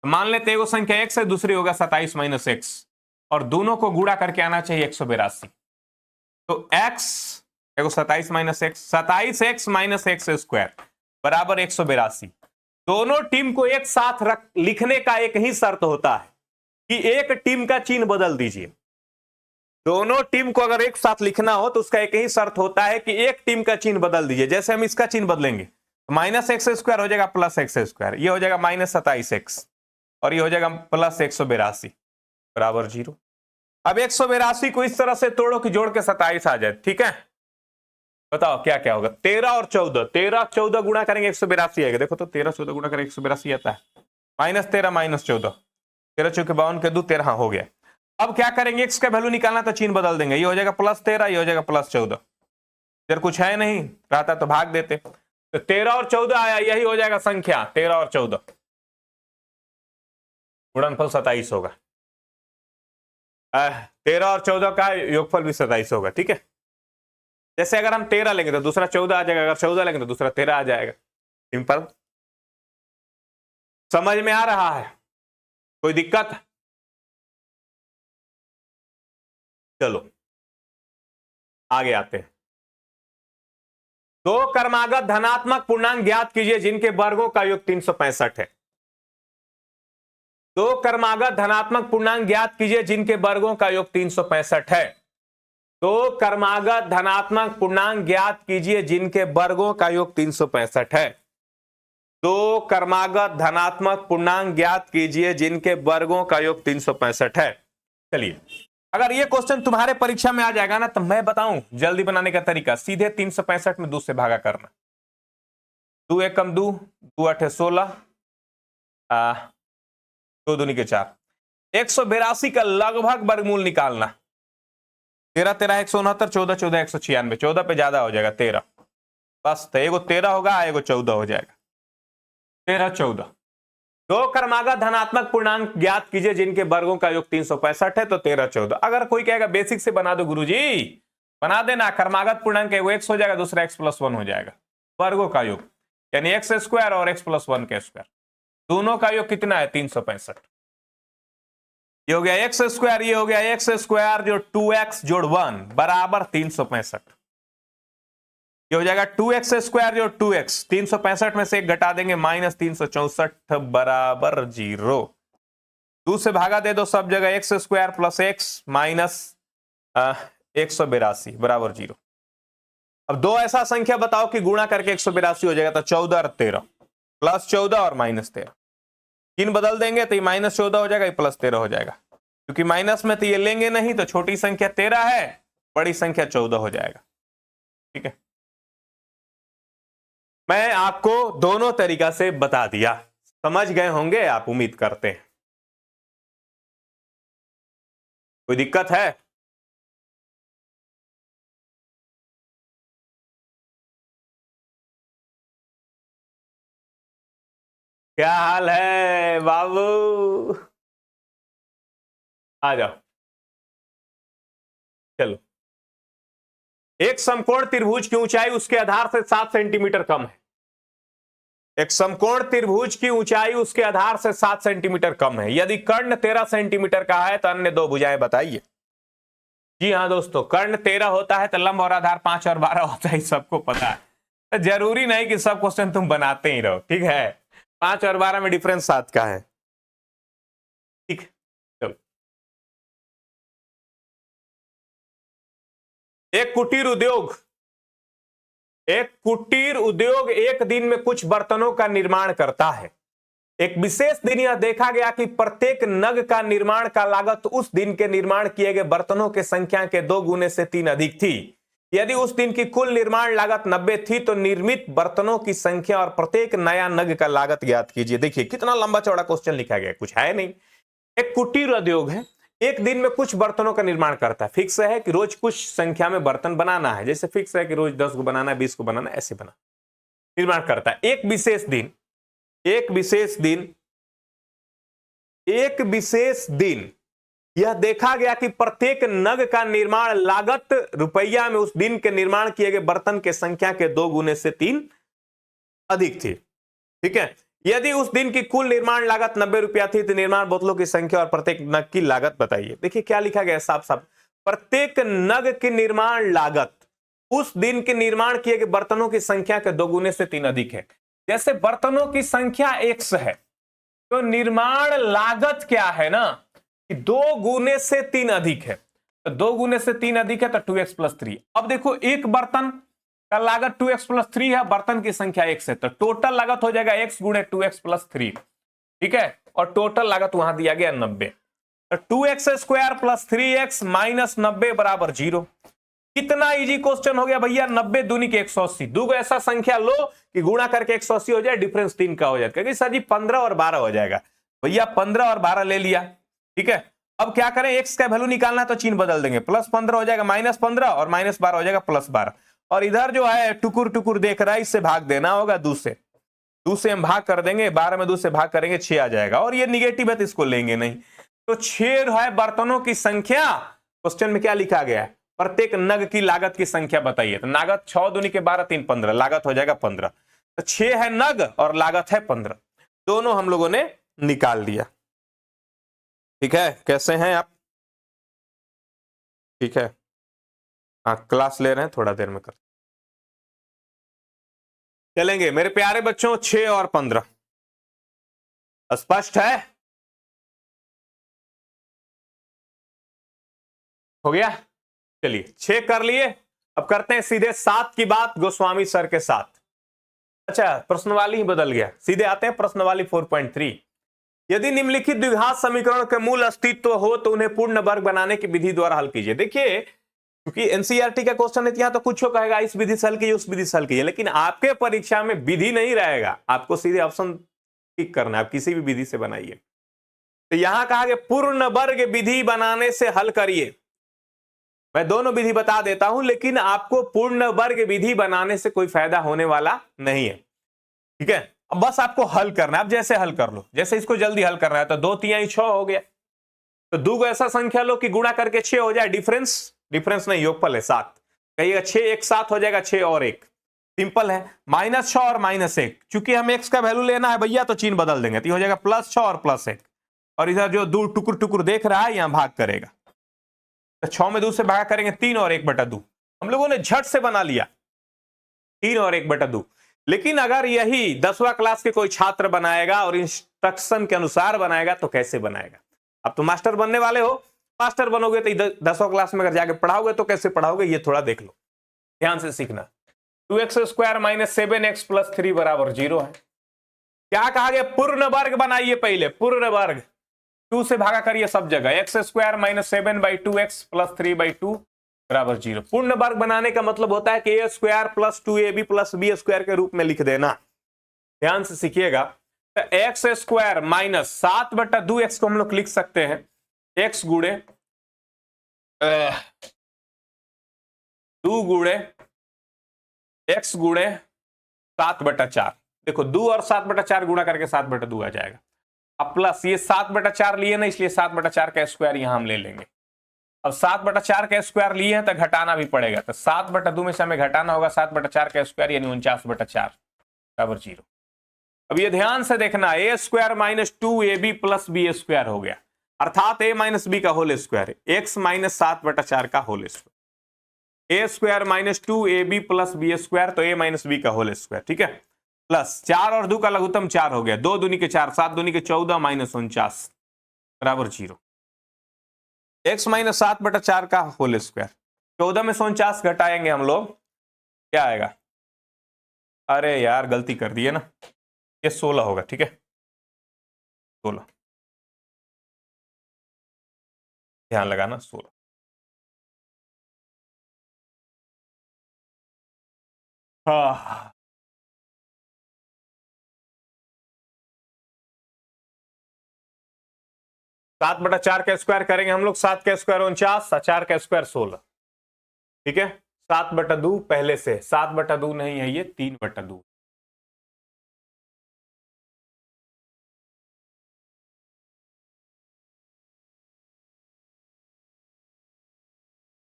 मान लेते हैं वो संख्या x है, दूसरी होगा 27 माइनस एक्स, और दोनों को गुणा करके आना चाहिए 182। तो x देखो 27 minus x, 27x minus x square बराबर 182। दोनों टीम को एक साथ लिखने का एक ही शर्त होता है कि एक टीम का चिन्ह बदल दीजिए। दोनों टीम को अगर एक साथ लिखना हो तो उसका एक ही शर्त होता है कि एक टीम का चिन्ह बदल दीजिए। जैसे हम इसका चिन्ह बदलेंगे, माइनस एक्स स्क्वायर हो जाएगा प्लस एक्स स्क्वायर, ये हो जाएगा माइनस 27x, और ये हो जाएगा प्लस 182 बराबर 0। अब 182 को इस तरह से तोड़ो कि जोड़ के 27 आ जाए, ठीक है। बताओ क्या क्या होगा, 13 और 14, 13 14 गुणा करेंगे 182 आएगा। देखो तो 13 14 गुणा करेंगे 182 आता है, माइनस 13 माइनस 14, 13 चौके 52 के 2 13 हो गया। अब क्या करेंगे, x का वैल्यू निकालना तो चिन्ह बदल देंगे, ये हो जाएगा प्लस 13, ये हो जाएगा प्लस 14। इधर कुछ है नहीं, रहता तो भाग देते। तो 13 और 14 आया, यही हो जाएगा संख्या 13 और 14, गुणनफल 27 होगा। 13 और 14 का योगफल भी 27 होगा, ठीक है। जैसे अगर हम 13 लेंगे तो दूसरा 14 आ जाएगा, अगर 14 लेंगे तो दूसरा 13 आ जाएगा। सिंपल, समझ में आ रहा है, कोई दिक्कत? चलो आगे आते हैं। दो क्रमागत धनात्मक पूर्णांक ज्ञात कीजिए जिनके वर्गों का योग 365 है। दो क्रमागत धनात्मक पूर्णांक ज्ञात कीजिए जिनके वर्गों का योग 365 है। दो क्रमागत धनात्मक पूर्णांक ज्ञात कीजिए जिनके वर्गों का योग 365 है। दो क्रमागत धनात्मक पूर्णांक ज्ञात कीजिए जिनके वर्गों का योग 365 है। चलिए, अगर ये क्वेश्चन तुम्हारे परीक्षा में आ जाएगा ना, तो मैं बताऊं जल्दी बनाने का तरीका, सीधे 365 में 2 से भागा करना। 2 एक कम 2, 2 8 16, 2 दूनी के 4, 182 का लगभग वर्गमूल निकालना। 13 13 169, 14 14 196, 14 पे ज्यादा हो जाएगा 13, बस तो एगो 13 होगा, एगो 14 हो जाएगा, 13 14। दो क्रमागत धनात्मक पूर्णांक ज्ञात कीजिए जिनके वर्गों का योग 365 है, तो 13 14। अगर कोई कहेगा बेसिक से बना दो गुरुजी, बना देना। क्रमागत पूर्णांक है वो x हो जाएगा, दूसरा x प्लस 1 हो जाएगा, वर्गों का योग यानी x स्क्वायर और x प्लस 1 के स्क्वायर, दोनों का योग कितना है 365। ये हो गया x स्क्वायर, ये हो गया x स्क्वायर जो 2x जोड़ 1 बराबर 365। ये हो जाएगा 2x स्क्वायर जो 2x, 365 में से एक घटा देंगे माइनस 364 बराबर 0। 2 से भागा दे दो सब जगह, x square plus x minus 182 बराबर 0। अब दो ऐसा संख्या बताओ कि गुणा करके 182 हो जाएगा, तो 14 और 13, प्लस 14 और माइनस 13, इन बदल देंगे तो ये माइनस 14 हो जाएगा, ये प्लस 13 हो जाएगा। क्योंकि माइनस में तो ये लेंगे नहीं, तो छोटी संख्या 13 है, बड़ी संख्या 14 हो जाएगा, ठीक है। मैं आपको दोनों तरीका से बता दिया, समझ गए होंगे आप, उम्मीद करते हैं। कोई दिक्कत है? क्या हाल है बाबू? आ जाओ, चलो। एक समकोण त्रिभुज की ऊंचाई उसके आधार से 7 सेंटीमीटर कम है। एक समकोण त्रिभुज की ऊंचाई उसके आधार से 7 सेंटीमीटर कम है। यदि कर्ण 13 सेंटीमीटर का है तो अन्य दो भुजाएं बताइए। जी हाँ दोस्तों, कर्ण 13 होता है तो लंब और आधार 5 और 12 होता है, सबको पता है। तो जरूरी नहीं कि सब क्वेश्चन तुम बनाते ही रहो, ठीक है। 5 और 12 में डिफरेंस 7 का है, ठीक है। चलो, एक कुटीर उद्योग एक दिन में कुछ बर्तनों का निर्माण करता है। एक विशेष दिन यह देखा गया कि प्रत्येक नग का निर्माण का लागत उस दिन के निर्माण किए गए बर्तनों के संख्या के 2 गुने से 3 अधिक थी। यदि उस दिन की कुल निर्माण लागत 90 थी तो निर्मित बर्तनों की संख्या और प्रत्येक नया नग का लागत ज्ञात कीजिए। देखिए कितना लंबा चौड़ा क्वेश्चन लिखा गया, कुछ है नहीं। एक कुटीर उद्योग है, एक दिन में कुछ बर्तनों का निर्माण करता है। फिक्स है कि रोज कुछ संख्या में बर्तन बनाना है, जैसे फिक्स है कि रोज 10 को बनाना है, 20 को बनाना है, ऐसे बना निर्माण करता है। एक विशेष दिन यह देखा गया कि प्रत्येक नग का निर्माण लागत रुपया में उस दिन के निर्माण किए गए बर्तन के संख्या के 2 गुने से 3 अधिक थी। ठीक है, यदि उस दिन की कुल निर्माण लागत 90 रुपया थी तो निर्माण बोतलों की संख्या और प्रत्येक नग की लागत बताइए। देखिए क्या लिखा गया है साफ साफ, प्रत्येक नग की निर्माण लागत उस दिन के निर्माण किए गए बर्तनों की संख्या के 2 गुने से 3 अधिक है। जैसे बर्तनों की संख्या x है तो निर्माण लागत क्या है ना कि 2 गुने से 3 अधिक है। तो 2 गुने से 3 अधिक है तो 2x प्लस 3। अब देखो एक बर्तन का लागत 2x प्लस 3 है, बर्तन की संख्या x है, तो टोटल लागत हो जाएगा x गुणे 2x प्लस 3। ठीक है, और टोटल लागत वहां दिया गया 90। तो 2x square plus 3x minus 90 बराबर 0। कितना इजी क्वेश्चन हो गया भैया, 90 दूनी के 180। दो ऐसा संख्या लो कि गुणा करके 180 हो जाए, डिफरेंस 3 का हो जाए। क्योंकि सर जी 15 और 12 हो जाएगा, भैया 15 और 12 ले लिया। ठीक है, अब क्या करें, x का वैल्यू निकालना है तो चिन्ह बदल देंगे, प्लस 15 हो जाएगा माइनस 15 और माइनस 12 हो जाएगा प्लस 12। और इधर जो है टुकुर टुकुर देख रहा है, इससे भाग देना होगा 2 से। 2 से हम भाग कर देंगे, 12 में 2 से भाग करेंगे 6 आ जाएगा। और ये निगेटिव है तो इसको लेंगे नहीं। तो 6 है बर्तनों की संख्या। क्वेश्चन में क्या लिखा गया है, प्रत्येक नग की लागत की संख्या बताइए। तो लागत 6 दूनी के 12 3 15, लागत हो जाएगा 15। तो 6 है नग और लागत है 15, दोनों हम लोगों ने निकाल दिया। ठीक है, कैसे हैं आप? ठीक है, हाँ क्लास ले रहे हैं, थोड़ा देर में कर चलेंगे मेरे प्यारे बच्चों। 6 और 15 स्पष्ट है? हो गया, चलिए 6 कर लिए। अब करते हैं सीधे 7 की बात गोस्वामी सर के साथ। अच्छा, प्रश्नवाली ही बदल गया, सीधे आते हैं प्रश्नवाली 4.3। यदि निम्नलिखित द्विघात समीकरण के मूल अस्तित्व हो तो उन्हें पूर्ण वर्ग बनाने की विधि द्वारा हल कीजिए। देखिए क्योंकि एनसीईआरटी का क्वेश्चन है, यहां तो कुछ कहेगा इस विधि से हल कीजिए, उस विधि से हल कीजिए, लेकिन आपके परीक्षा में विधि नहीं रहेगा, आपको सीधे ऑप्शन टिक करना है, आप किसी भी विधि से बनाइए। तो यहां कहा कि पूर्ण वर्ग विधि बनाने से हल करिए। मैं दोनों विधि बता देता हूं, लेकिन आपको पूर्ण वर्ग विधि बनाने से कोई फायदा होने वाला नहीं है। ठीक है, अब बस आपको हल करना है। अब जैसे हल कर लो, जैसे इसको जल्दी हल करना है तो 2 3 6 हो गया। तो 2 ऐसा संख्या लो कि गुणा करके 6 हो जाए, डिफरेंस नहीं योगफल है 7। कहिएगा 6 1 7 हो जाएगा, 6 और 1 सिंपल है। -6 और -1, चूंकि हम x का वैल्यू लेना है भैया तो चिन्ह बदल देंगे, तो हो जाएगा +6 और +1। और इधर जो 2 टुकुर टुकुर देख रहा है यहां भाग करेगा, तो 6 में 2 से भाग करेंगे 3 और 1/2। हम लोगों ने झट से बना लिया 3 और 1/2। लेकिन अगर यही 10वां क्लास के कोई छात्र बनाएगा और इंस्ट्रक्शन के अनुसार बनाएगा तो कैसे बनाएगा? अब तो मास्टर बनने वाले हो, मास्टर बनोगे तो 10वां क्लास में अगर जाके पढ़ाओगे तो कैसे पढ़ाओगे, ये थोड़ा देख लो, ध्यान से सीखना। 2x square minus 7x plus 3 बराबर 0 है। क्या कहा गया, पूर्ण वर्ग बनाइए पहले, पूर्ण वर्ग 2 से भागा करिए सब जगह, x square minus 7/2x plus 3/2 बराबर 0। पूर्ण वर्ग बनाने का मतलब होता है कि a square plus 2ab plus b square के रूप में लिख देना। ध्यान से सीखिएगा। तो एक्स स्क्वायर माइनस 7/2x को हम लोग लिख सकते हैं x गुणे 2 गुणे x गुणे 7/4। देखो 2 और 7/4 गुणा करके 7/2 आ जाएगा। अब प्लस ये 7/4 लिए ना, इसलिए 7/4 का स्क्वायर यहां हम ले लेंगे। अब 7/4 का स्क्वायर लिए हैं तो घटाना भी पड़ेगा, तो 7/2 में से हमें घटाना होगा 7/4 का स्क्वायर यानी 49/4 बराबर 0। अब ये ध्यान से देखना, a square minus 2ab plus b square हो गया, अर्थात a माइनस बी का होल स्क्वायर, x माइनस 7/4 का whole square. a square minus 2ab plus b square, तो a माइनस बी का होल स्क्वायर। ठीक है, प्लस 4 और 2 का लघुत्तम 4 हो गया, 2 दूनी के 4, 7 दूनी के 14 माइनस 49 बराबर 0। x माइनस 7/4 का होल स्क्वायर, 14 में से 49 घटाएंगे हम लोग, क्या आएगा? अरे यार गलती कर दी है ना, ये 16 होगा। ठीक है, 16 ध्यान लगाना, 16। हाँ 7/4 का स्क्वायर करेंगे हम लोग, 7 का स्क्वायर 49, 4 का स्क्वायर 16। ठीक है, 7/2 पहले से, 7/2 नहीं है ये, 3/2।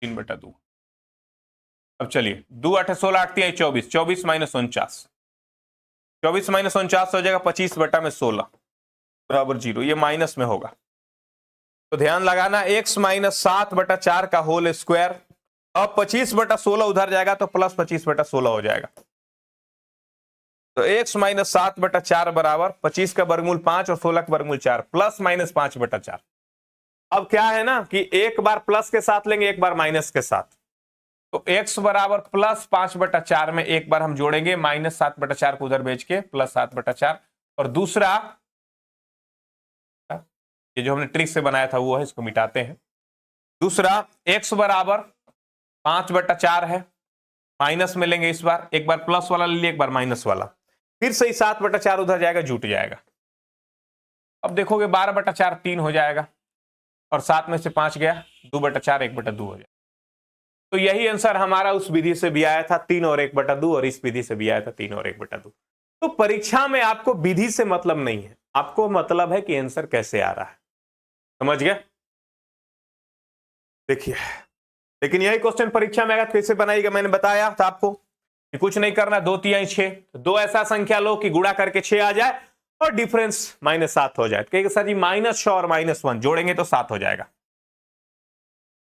3/2। अब चलिए 2 8 16 8 3 24, 24 माइनस 49, 24 माइनस 49 हो जाएगा 25/16 बराबर 0, ये माइनस में होगा। तो ध्यान लगाना, x माइनस 7/4 का होल स्क्वायर। अब 25/16 उधर जाएगा तो प्लस 25/16 हो जाएगा। तो x माइनस 7/4 बराबर 25 का वर्गमूल 5 और 16 का वर्गमूल 4 प्लस माइनस 5/4। अब क्या है ना कि एक बार प्लस के साथ लेंगे, एक बार माइनस के साथ। तो x बराबर प्लस 5/4 में एक बार हम जोड़ेंगे, माइनस 7/4 को उधर भेज के प्लस 7/4। और दूसरा ये जो हमने ट्रिक से बनाया था वो है, इसको मिटाते हैं। दूसरा x बराबर 5/4 है, माइनस में लेंगे इस बार, एक बार प्लस वाला ले लिया, एक बार माइनस वाला, फिर से 7/4 उधर जाएगा, जुट जाएगा। अब देखोगे 12/4 3 हो जाएगा, और 7 में से 5 गया, 2/4 1/2 हो जाएगा। तो यही आंसर हमारा उस विधि से भी आया था 3 और 1/2, और इस विधि से भी आया था 3 और 1/2। तो परीक्षा में आपको विधि से मतलब नहीं है, आपको मतलब है कि आंसर कैसे आ रहा है। समझ गए? देखिए, लेकिन यही क्वेश्चन परीक्षा में आएगा कैसे बनाएगा, मैंने बताया था आपको कि कुछ नहीं करना, 2 3 6, तो 2 ऐसा संख्या लो कि गुणा करके 6 आ जाए और डिफरेंस -7 हो जाए। कहेगा सर जी -6 और -1 जोड़ेंगे तो 7 हो जाएगा।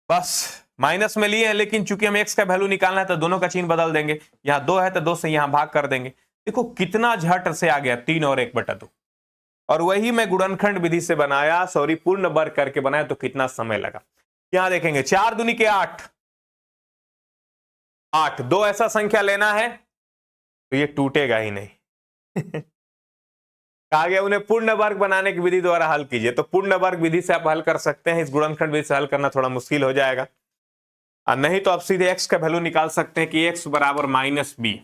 बस माइनस में लिए हैं, लेकिन चूंकि हम x का वैल्यू निकालना है तो दोनों का चिन्ह बदल देंगे। यहां 2 है तो 2 से यहां भाग कर देंगे। देखो कितना झट से आ गया, 3 और 1/2। और वही मैं गुणनखंड विधि से बनाया, सॉरी पूर्ण वर्ग करके बनाया, तो कितना समय लगा। यहां देखेंगे 4 दूनी के 8, 8 दो ऐसा संख्या लेना है तो ये टूटेगा ही नहीं। कहा गया उन्हें पूर्ण वर्ग बनाने की विधि द्वारा हल कीजिए। तो पूर्ण वर्ग विधि से आप हल कर सकते हैं, इस गुणनखंड विधि से हल करना थोड़ा मुश्किल हो जाएगा। और नहीं तो आप सीधे x का वैल्यू निकाल सकते हैं कि x बराबर -b,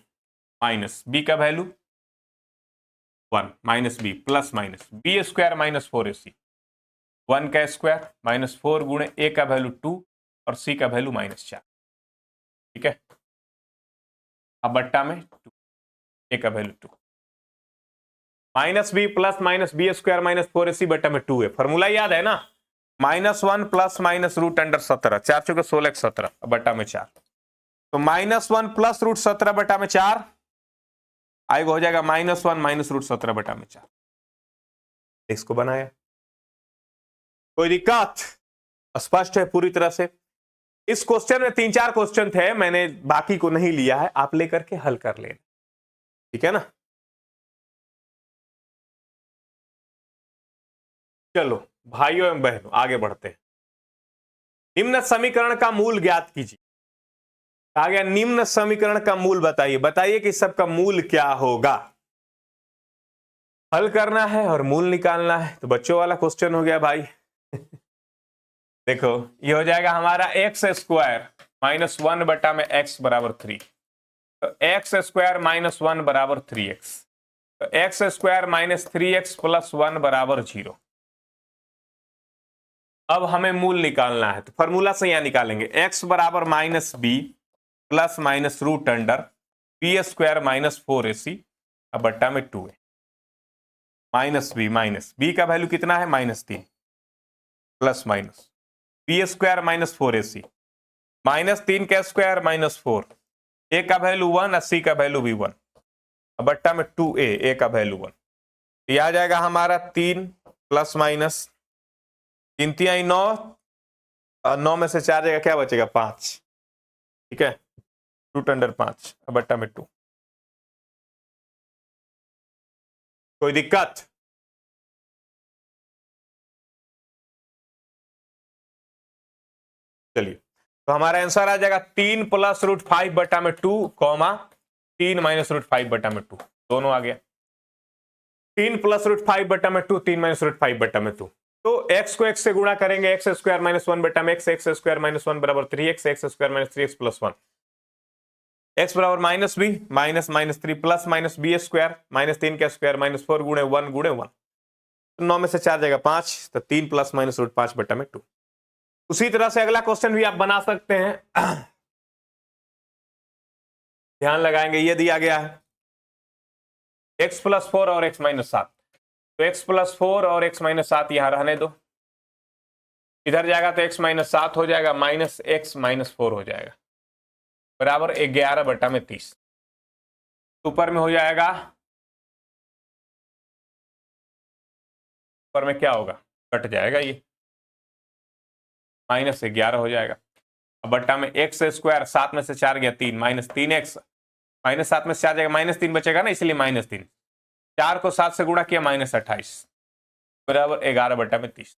माइनस b का value 1 minus b plus minus b square minus 4ac, 1 का स्क्वायर माइनस 4 गुणे a का वैल्यू 2 और c का वैल्यू -4। ठीक है, अब बट्टा में 2, a का value 2, minus b plus minus b square minus 4ac बट्टा में 2 है। फॉर्मूला याद है ना, -1 प्लस माइनस √17, 4 चौके 16 17 बट्टा में 4। तो -1 प्लस √17 बट्टा में 4 आएगा, हो जाएगा -1 माइनस √17 बट्टा में 4। इसको बनाया, कोई दिक्कत? स्पष्ट है पूरी तरह से। इस क्वेश्चन में 3 4 क्वेश्चन थे, मैंने बाकी को नहीं लिया है, आप लेकर के हल कर लेना। ठीक है ना? चलो भाइयों एवं बहनों आगे बढ़ते हैं। निम्न समीकरण का मूल ज्ञात कीजिए। कहा गया निम्न समीकरण का मूल बताइए, बताइए कि सबका मूल क्या होगा। हल करना है और मूल निकालना है, तो बच्चों वाला क्वेश्चन हो गया भाई। देखो ये हो जाएगा हमारा x स्क्वायर -1 बटा में x बराबर 3, तो x स्क्वायर -1 बराबर 3x, तो x स्क्वायर -3x प्लस 1 बराबर 0। अब हमें मूल निकालना है, तो फॉर्मूला से यहां निकालेंगे, x बराबर -b plus minus root under b square -4ac बट्टा में 2a माइनस बी का वैल्यू कितना है -3 plus minus b square -4ac -3 का स्क्वायर -4, ए का वैल्यू 1 और सी का वैल्यू भी 1 बट्टा में 2a, ए का वैल्यू 1। ये आ जाएगा हमारा 3 प्लस माइनस 3 3 9, 9 में से 4 जाएगा, क्या बचेगा 5। ठीक है, रूट अंडर 5 बट्टा में 2। कोई दिक्कत? चलिए, तो हमारा आंसर आ जाएगा 3 प्लस √5 बटा में 2, 3 माइनस √5 बटा में 2, दोनों आ गया। 3 प्लस √5 बटा में 2, 3 माइनस √5 बटा में 2। तो x को x से गुणा करेंगे, x स्क्वायर -1 बटा में x स्क्वायर -1 बराबर 3x, x square -3x plus 1, x बराबर -b minus -3 plus minus b square -3 का स्क्वायर -4 गुणे 1 गुणे 1, तो 9 में से 4 जाएगा 5, तो 3 प्लस माइनस √5 बटा में 2। उसी तरह से अगला क्वेश्चन भी आप बना सकते हैं। ध्यान लगाएंगे, ये दिया गया है x प्लस 4 और x माइनस 7, तो x प्लस 4 और x माइनस 7 यहां रहने दो, इधर जाएगा तो x माइनस 7 हो जाएगा, माइनस x माइनस 4 हो जाएगा बराबर 11 बटा में 30। ऊपर में हो जाएगा ऊपर में क्या होगा, कट जाएगा, ये -11 हो जाएगा। अब बट्टा में एक्स स्क्वायर, 7 में से 4 गया 3, -3x, -7 में से 4 जाएगा, -3 बचेगा ना, इसलिए -3। 4 को 7 से गुणा किया, -28 बराबर 11/30।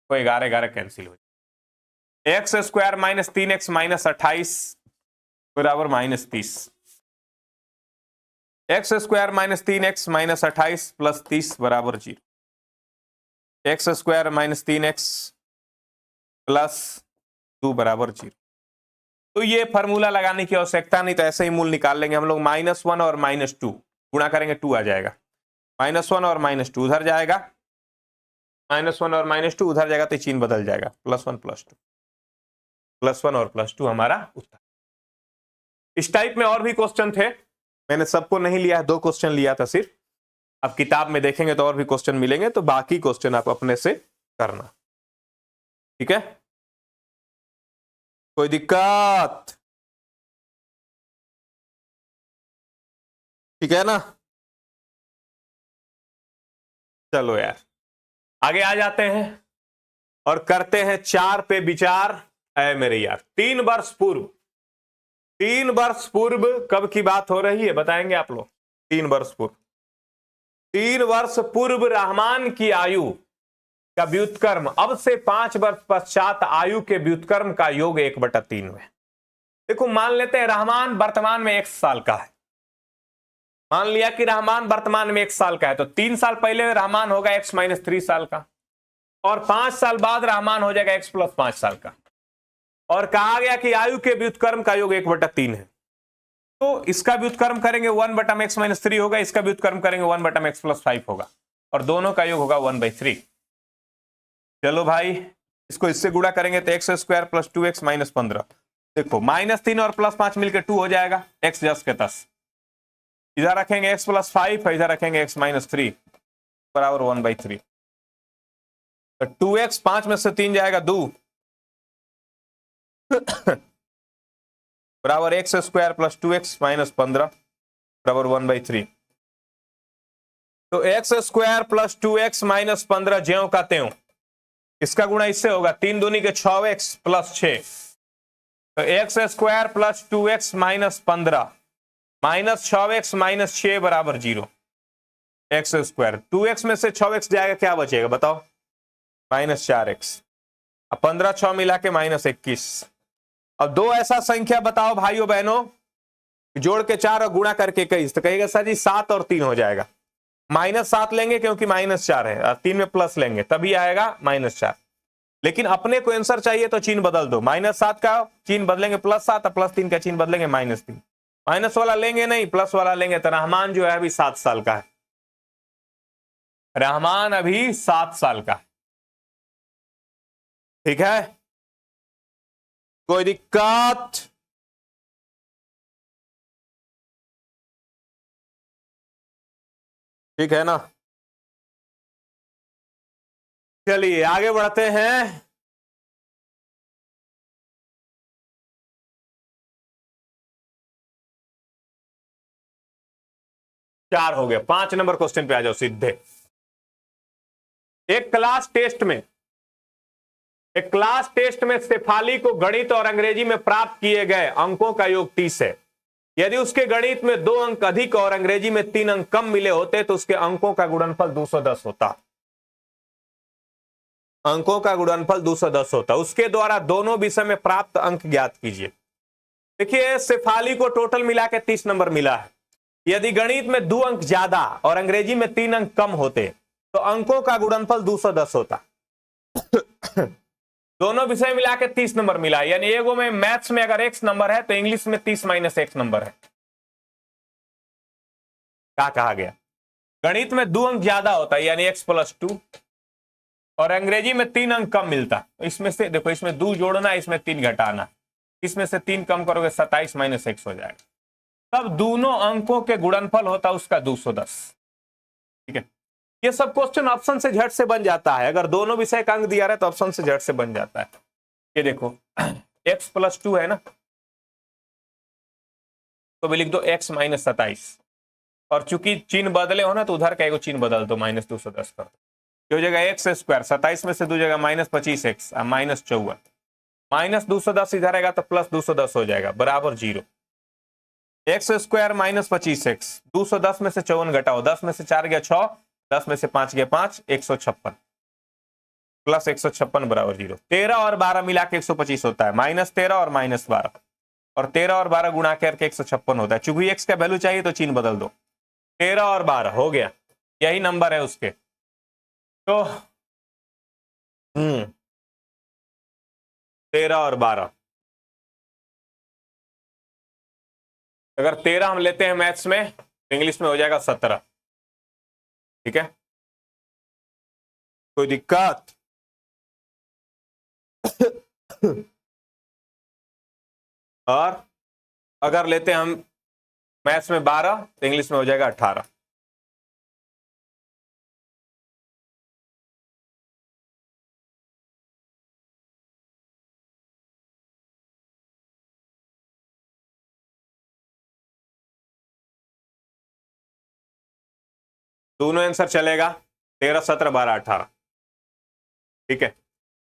तो 11 कैंसिल हो जाए। एक्स स्क्वायर -3x -28 बराबर -30। एक्स स्क्वायर -3x -28 + 30 बराबर 0। एक्स स्क्वायर -3x + 2 बराबर 0। तो ये फॉर्मूला लगाने की आवश्यकता नहीं, तो ऐसे ही मूल निकाल लेंगे हम लोग। -1 और -2 गुणा करेंगे 2 आ जाएगा, -1 और -2 उधर जाएगा, -1 और -2 उधर जाएगा, तो चिन्ह बदल जाएगा, +1 +2, +1 और +2 हमारा उत्तर। इस टाइप में और भी क्वेश्चन थे, मैंने सबको नहीं लिया, 2 क्वेश्चन लिया था सिर्फ। अब किताब में देखेंगे तो और भी क्वेश्चन मिलेंगे, तो बाकी क्वेश्चन आप अपने से करना, ठीक है। कोई दिक्कत? ठीक है ना। चलो यार आगे आ जाते हैं और करते हैं 4 पे विचार। ऐ मेरे यार, 3 वर्ष पूर्व, 3 वर्ष पूर्व कब की बात हो रही है बताएंगे आप लोग? 3 वर्ष पूर्व, 3 वर्ष पूर्व रहमान की आयु का व्युत्क्रम अब से 5 वर्ष पश्चात आयु के व्युत्क्रम का योग 1/3 में। देखो मान लेते हैं रहमान वर्तमान में 1 साल का है, मान लिया कि रहमान वर्तमान में 1 साल का है, तो 3 साल पहले रहमान होगा x - 3 साल का, और 5 साल बाद रहमान हो जाएगा x + 5 साल का, और कहा गया कि आयु के व्युत्क्रम का योग 1/3 है। तो इसका व्युत्क्रम करेंगे 1/x - 3 होगा, इसका व्युत्क्रम करेंगे 1/x + 5 होगा, और दोनों का योग होगा 1/3। चलो भाई इसको इससे गुणा करेंगे तो x² + 2x - 15। देखो -3 और +5 मिलकर 2 हो जाएगा, x + 10 इधर रखेंगे x + 5, इधर रखेंगे x - 3 बराबर 1/3। तो 2x 5 में से 3 जाएगा 2 बराबर x² + 2x - 15 बराबर 1/3। तो x² + 2x - 15 ज्यों का त्यों, इसका गुणा इससे होगा, 3 दूनी के 6x + 6, तो x² + 2x - 15 -6x - 6 बराबर 0। x², 2x में से 6x जाएगा, क्या बचेगा बताओ? -4x। अब 15 6 मिला के -21। अब 2 ऐसा संख्या बताओ भाइयों बहनों, जोड़ के 4 और गुणा करके 21, तो कहेगा सर जी 7 और 3 हो जाएगा। -7 लेंगे क्योंकि -4 है, और 3 में प्लस लेंगे तभी आएगा -4। लेकिन अपने को आंसर चाहिए तो चिन्ह बदल दो, -7 का चिन्ह बदलेंगे +7 और +3 का चिन्ह बदलेंगे -3। माइनस वाला लेंगे नहीं, प्लस वाला लेंगे, तो रहमान जो है अभी 7 साल का है, रहमान अभी 7 साल का। ठीक है, कोई दिक्कत? ठीक है ना। चलिए आगे बढ़ते हैं। चार हो गया, 5 नंबर क्वेश्चन पे आ जाओ सीधे। एक क्लास टेस्ट में शेफाली को गणित और अंग्रेजी में प्राप्त किए गए अंकों का योग 30 है। यदि उसके गणित में 2 अंक अधिक और अंग्रेजी में 3 अंक कम मिले होते तो उसके अंकों का गुणनफल 210 होता। अंकों का गुणनफल 210 होता। उसके द्वारा दोनों विषय में प्राप्त अंक ज्ञात कीजिए। देखिए शेफाली को टोटल मिला के 30 नंबर मिला है। यदि गणित में 2 अंक ज्यादा और अंग्रेजी में 3 अंक कम होते तो अंकों का गुणनफल 210 होता। दोनों विषय मिला के 30 नंबर मिला, यानी एगो में मैथ्स में अगर x नंबर है तो इंग्लिश में 30 - x नंबर है। क्या कहा गया? गणित में 2 अंक ज्यादा होता है यानी x + 2, और अंग्रेजी में 3 अंक कम मिलता। इसमें से देखो, इसमें 2 जोड़ना, इसमें 3 घटाना, इसमें से 3 कम करोगे 27 - x हो जाएगा। तब दोनों अंकों के गुणनफल होता उसका 210। ठीक है, ये सब क्वेश्चन ऑप्शन से झट से बन जाता है। अगर दोनों विषय का अंक दिया रहे तो ऑप्शन से झट से बन जाता है। ये देखो x + 2 है ना, तो भी लिख दो x - 27, और चूंकि चिन्ह बदले हो ना तो उधर का एगो चिन्ह बदल दो, -210 कर दो। ये हो जाएगा एक्स स्क्वायर, 27 में से 2 जाएगा -25x -54, -210 इधर आएगा तो +210 हो जाएगा बराबर 0। एक्स स्क्वायर -25x, 210 में से 54 घटाओ, 10 में से 4 गया 6, 10 में से 5 गया 5, 156 प्लस 156 बराबर 0। 13 और 12 मिला के 125 होता है, -13 और -12, और 13 और 12 गुणा करके 156 होता है। चूंकि x का वैल्यू चाहिए तो चिन्ह बदल दो, 13 और 12 हो गया, यही नंबर है उसके। तो 13 और 12, अगर 13 हम लेते हैं मैथ्स में तो इंग्लिश में हो जाएगा 17। ठीक है, कोई दिक्कत? और अगर लेते हैं हम मैथ्स में 12 तो इंग्लिश में हो जाएगा 18। दोनों आंसर चलेगा, 13 17 12 18। ठीक है,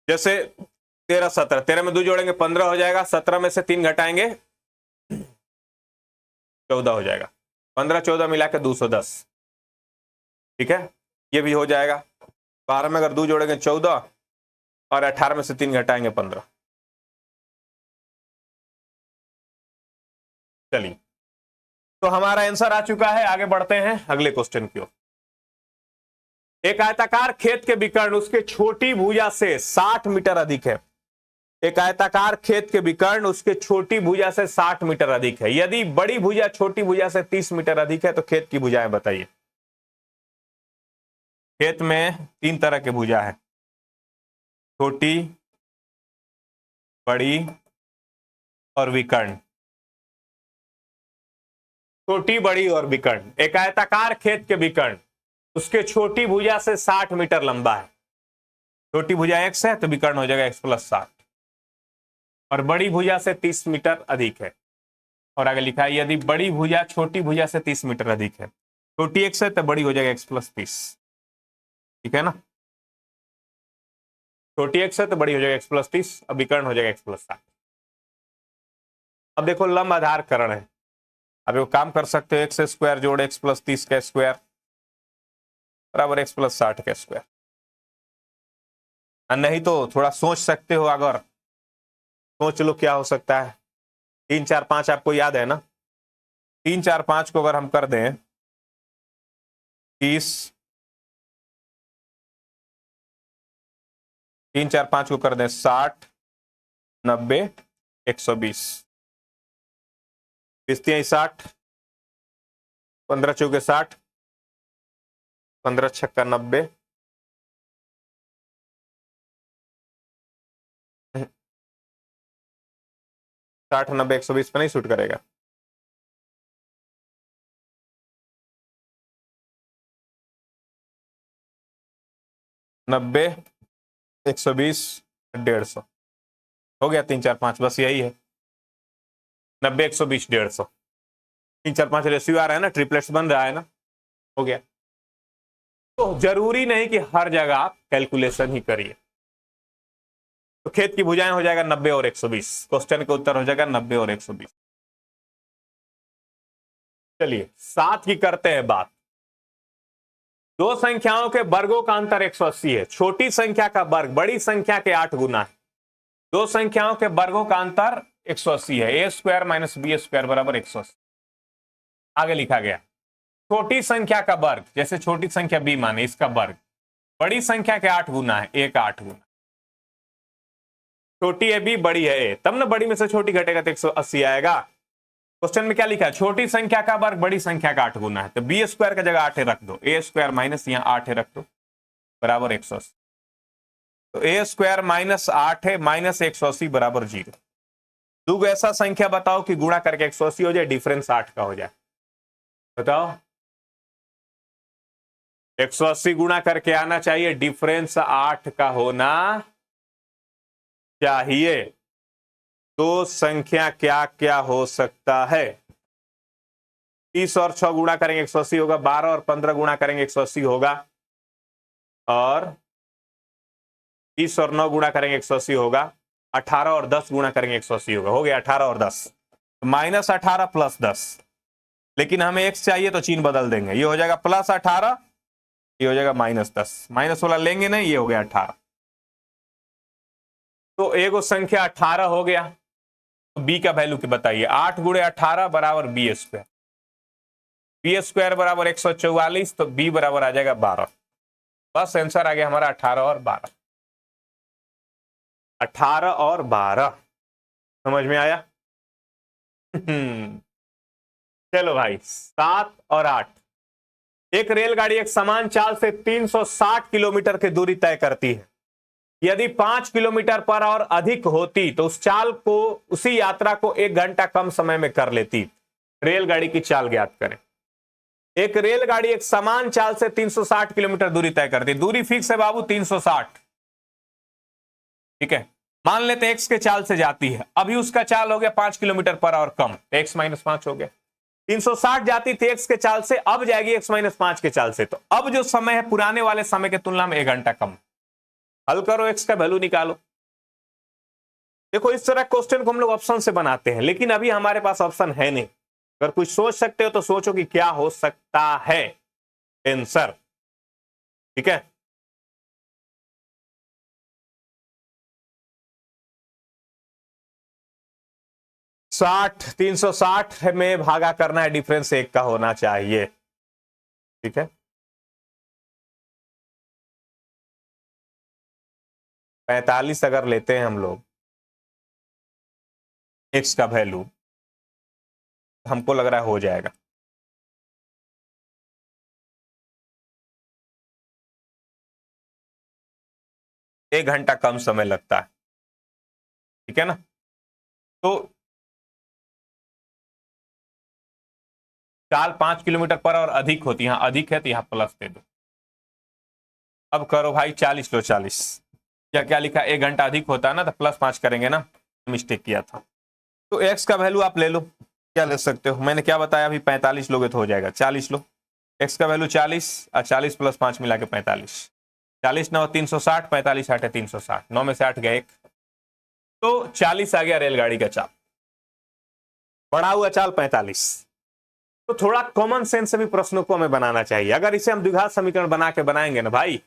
जैसे 13 17, 13 में 2 जोड़ेंगे 15 हो जाएगा, 17 में से 3 घटाएंगे 14 हो जाएगा, 15 14 मिला के 210। ठीक है, ये भी हो जाएगा। 12 में अगर 2 जोड़ेंगे 14 और 18 में से 3 घटाएंगे 15। चलिए, तो हमारा आंसर आ चुका है। आगे बढ़ते हैं अगले क्वेश्चन की ओर। एक आयताकार खेत के विकर्ण उसके छोटी भुजा से 60 मीटर अधिक है। एक आयताकार खेत के विकर्ण उसके छोटी भुजा से 60 मीटर अधिक है। यदि बड़ी भुजा छोटी भुजा से 30 मीटर अधिक है तो खेत की भुजाएं बताइए। खेत में 3 तरह के भुजा है, छोटी, बड़ी और विकर्ण। छोटी, बड़ी और विकर्ण। एक आयताकार खेत के विकर्ण उसके छोटी भुजा से 60 मीटर लंबा है। छोटी भुजा x है तो विकर्ण हो जाएगा x + 60, और बड़ी भुजा से 30 मीटर अधिक है। और आगे लिखा है यदि बड़ी भुजा छोटी भुजा से 30 मीटर अधिक है, छोटी x है तो बड़ी हो जाएगा x + 30। ठीक है ना, छोटी x है तो बड़ी हो जाएगा x + 30, अब विकर्ण हो जाएगा x + 60। अब देखो लंब आधार करण है, अब वो काम कर सकते हो, x स्क्वायर जोड़ x + 30 का स्क्वायर बराबर x + 60 का स्क्वायर। नहीं तो थोड़ा सोच सकते हो, अगर सोच लो क्या हो सकता है। 3 4 5 आपको याद है ना, 3 4 5 को अगर हम कर दें 30, 3 4 5 को कर दें 60 90 120, 60, 15 चौके 60, 15 छक्का 90, 60 90 120 पे नहीं शूट करेगा। नब्बे 120 150 हो गया। 3 4 5 बस यही है, 90 120 150। 3 4 5 रेशियो आ रहा है ना, ट्रिपलेट्स बन रहा है ना, हो गया। तो जरूरी नहीं कि हर जगह आप कैलकुलेशन ही करिए। तो खेत की भुजाएं हो जाएगा 90 और 120, क्वेश्चन का उत्तर हो जाएगा 90 और 120। चलिए 7 की करते हैं बात। दो संख्याओं के वर्गों का अंतर 180 है। छोटी संख्या का वर्ग बड़ी संख्या के 8 गुना है। दो संख्याओं के वर्गों का अंतर 180 है। a square minus b square बराबर 180। आगे लिखा गया छोटी संख्या का वर्ग, जैसे छोटी संख्या b माने इसका वर्ग बड़ी संख्या के 8 गुना है, a का 8 गुना। छोटी है b, बड़ी है a, तब ना बड़ी में से छोटी घटेगा तो 180 आएगा। क्वेश्चन में क्या लिखा है, छोटी संख्या का वर्ग बड़ी संख्या का 8 गुना है, तो बी स्क्वायर का जगह 8 रख दो, a स्क्वायर माइनस यहाँ 8 रख दो बराबर 180। तो a स्क्वायर माइनस 8 है माइनस 180 बराबर 0। दो ऐसा संख्या बताओ कि गुणा करके 180 हो जाए, डिफरेंस 8 का हो जाए। बताओ 180 गुणा करके आना चाहिए, डिफरेंस 8 का होना चाहिए। तो संख्या क्या क्या हो सकता है? 30 और 6 गुणा करेंगे 180 होगा, 12 और 15 गुणा करेंगे 180 होगा, और 20 और 9 गुणा करेंगे 180 होगा, 18 और 10 गुणा करेंगे 180 होगा, हो गया 18 और 10, -18 प्लस 10। लेकिन हमें x चाहिए तो चिन्ह बदल देंगे, ये हो जाएगा +18, ये हो जाएगा -10, माइनस वाला लेंगे नहीं, ये हो गया 18। तो एगो संख्या 18 हो गया, तो b का वैल्यू बताइए। 8 × 18 बराबर b², b² बराबर 144, तो b बराबर आ जाएगा 12। बस आंसर आ गया हमारा 18 और 12। 18 और 12 समझ में आया? चलो भाई, 7 और 8। एक रेलगाड़ी एक समान चाल से 360 किलोमीटर की दूरी तय करती है। यदि 5 किलोमीटर पर और अधिक होती तो उस चाल को, उसी यात्रा को 1 घंटा कम समय में कर लेती। रेलगाड़ी की चाल ज्ञात करें। एक रेलगाड़ी एक समान चाल से 360 किलोमीटर दूरी तय करती है। दूरी फिक्स है बाबू 360, ठीक है। मान लेते हैं x के चाल से जाती है, अभी उसका चाल हो गया 5 किलोमीटर पर और कम, x - 5 हो गया। 360 जाती थी x के चाल से, अब जाएगी x - 5 के चाल से, तो अब जो समय है पुराने वाले समय की तुलना में 1 घंटा कम। हल करो, x का वैल्यू निकालो। देखो इस तरह क्वेश्चन को हम लोग ऑप्शन से बनाते हैं, लेकिन अभी हमारे पास ऑप्शन है नहीं। अगर कुछ सोच सकते हो तो सोचो कि क्या हो सकता है आंसर, ठीक है। साठ 360 में भागा करना है, डिफरेंस 1 का होना चाहिए, ठीक है। 45 अगर लेते हैं हम लोग x का वैल्यू, हमको लग रहा है हो जाएगा। एक घंटा कम समय लगता है, ठीक है ना। तो चाल 5 किलोमीटर पर और अधिक होती है, यहां अधिक है तो यहां प्लस दे दो। अब करो भाई 40 लो 40, क्या क्या लिखा, 1 घंटा अधिक होता है ना तो +5 करेंगे ना, मिस्टेक किया था। तो x का वैल्यू आप ले लो, क्या ले सकते हो, मैंने क्या बताया अभी 45 लोगे तो हो जाएगा, 40 लो। x का वैल्यू 40 और 40 + 5 मिला के 45, 40 9 360, 45 8 360, 9 में से 8 गया 1, तो 40 आ गया रेलगाड़ी का चाल, बढ़ा हुआ चाल 45। तो थोड़ा कॉमन सेंस से भी प्रश्नों को हमें बनाना चाहिए। अगर इसे हम द्विघात समीकरण बना के बनाएंगे ना भाई,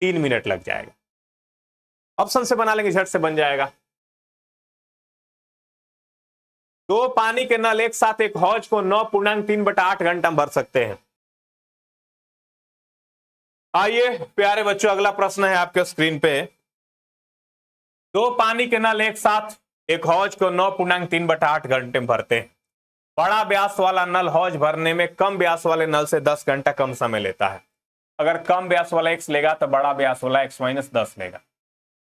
3 मिनट लग जाएगा। ऑप्शन से बना लेंगे, झट से बन जाएगा। 2 पानी के नल एक साथ एक हौज को 9.3/8 घंटा में भर सकते हैं। आइए प्यारे बच्चों, अगला प्रश्न है आपके स्क्रीन पे। 2 पानी के नल एक साथ एक हौज को 9.3/8 घंटे में भरते हैं। बड़ा व्यास वाला नल हौज भरने में कम व्यास वाले नल से 10 घंटा कम समय लेता है। अगर कम व्यास वाला x लेगा तो बड़ा व्यास वाला x - 10 लेगा।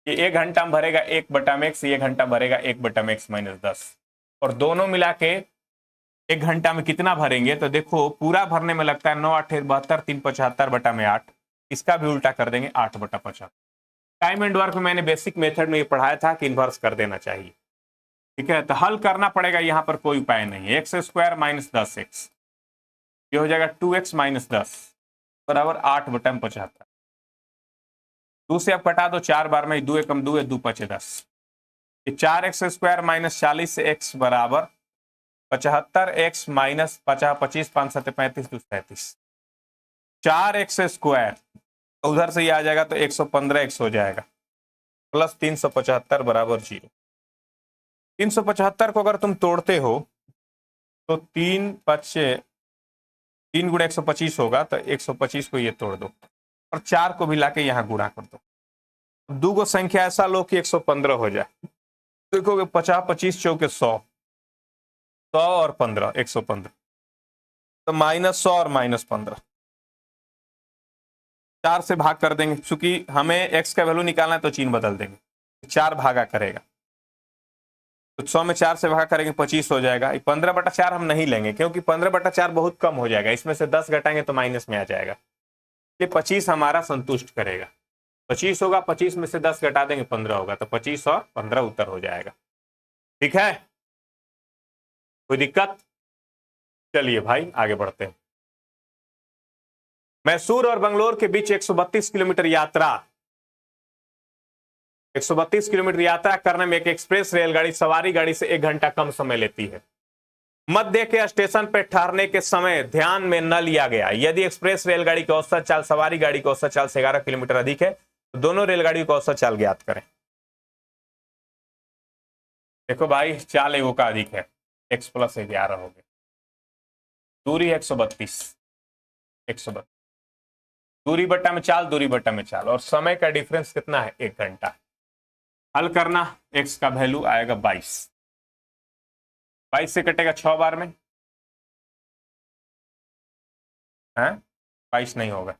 ये 1 घंटा में भरेगा 1/x, ये 1 घंटा भरेगा 1/x - 10, और दोनों मिला के 1 घंटा में कितना भरेंगे, तो देखो पूरा भरने में लगता है 9 8 72 3 75/8, इसका भी उल्टा कर देंगे 8/50। टाइम एंड वर्क में मैंने बेसिक मेथड में ये पढ़ाया था कि इन्वर्स कर देना चाहिए, ठीक है। तो हल करना पड़ेगा, यहां पर कोई उपाय नहीं है। x² - 10x, ये हो जाएगा 2x - 10 बराबर 8/75। 2 से अब कटा दो 4 बार में, 2 एकम 2 2 5 10, 4x² - 40 से x बराबर 75, x - 50 25 5 7 35 2 37, 4x² उधर से ही आ जाएगा तो 115x हो जाएगा, प्लस 375 बराबर 0। 375 को अगर तुम तोड़ते हो तो 3 × 125 होगा, तो 125 को ये तोड़ दो और 4 को भी लाके यहां गुणा कर दो। दो गो संख्या ऐसा लो कि 115 हो जाए। देखोगे 50 25 चौके 100, 100 और 15 115, तो -100 और -15, 4 से भाग कर देंगे, क्योंकि हमें x का वैल्यू निकालना है तो चिन्ह बदल देंगे, 4 भागा करेगा, तो 100 में 4 से भागा करेंगे 25 हो जाएगा। 15/4 हम नहीं लेंगे, क्योंकि 15/4 बहुत कम हो जाएगा, इसमें से 10 घटाएंगे तो माइनस में आ जाएगा, ये 25 हमारा संतुष्ट करेगा। 25 होगा, 25 में से 10 घटा देंगे 15 होगा, तो 25 और 15 उत्तर हो जाएगा, ठीक है। कोई दिक्कत? चलिए भाई आगे बढ़ते हैं। मैसूर और बंगलोर के बीच 132 किलोमीटर यात्रा 132 किलोमीटर यात्रा करने में एक एक्सप्रेस रेलगाड़ी सवारी गाड़ी से 1 घंटा कम समय लेती है। मध्य के स्टेशन पर ठहरने के समय ध्यान में न लिया गया यदि एक्सप्रेस रेलगाड़ी की औसत चाल सवारी गाड़ी की औसत चाल से 11 किलोमीटर अधिक है तो दोनों रेलगाड़ियों की औसत चाल ज्ञात करें। देखो भाई, चाल एगो का अधिक है, x + 11 हो गया, दूरी 132 दूरी बट्टा में चाल, दूरी बट्टा में चाल, और समय का डिफरेंस कितना है, 1 घंटा। हल करना, x का वैल्यू आएगा 22 से कटेगा 6 बार में, है 22 नहीं होगा,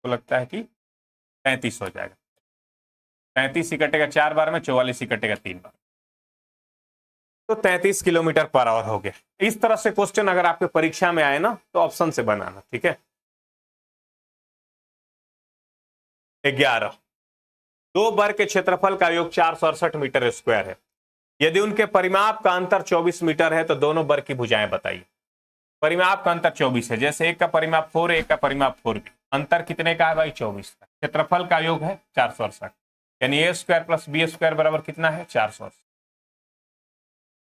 तो लगता है कि 33 हो जाएगा। 33 ही कटेगा 4 बार में, 44 ही कटेगा 3 बार, तो 33 किलोमीटर पर आवर हो गया। इस तरह से क्वेश्चन अगर आपके परीक्षा में आए ना तो ऑप्शन से बनाना, ठीक है। 11 दो वर्ग के क्षेत्रफल का योग 468 मीटर स्क्वायर है। यदि उनके परिमाप का अंतर 24 मीटर है तो दोनों वर्ग की भुजाएं बताइए। परिमाप का अंतर 24 है, जैसे एक का परिमाप 4 है, एक का परिमाप 4 भी, अंतर कितने का है भाई, 24 का। क्षेत्रफल का योग है 468, यानी a² + b² बराबर कितना है, 468।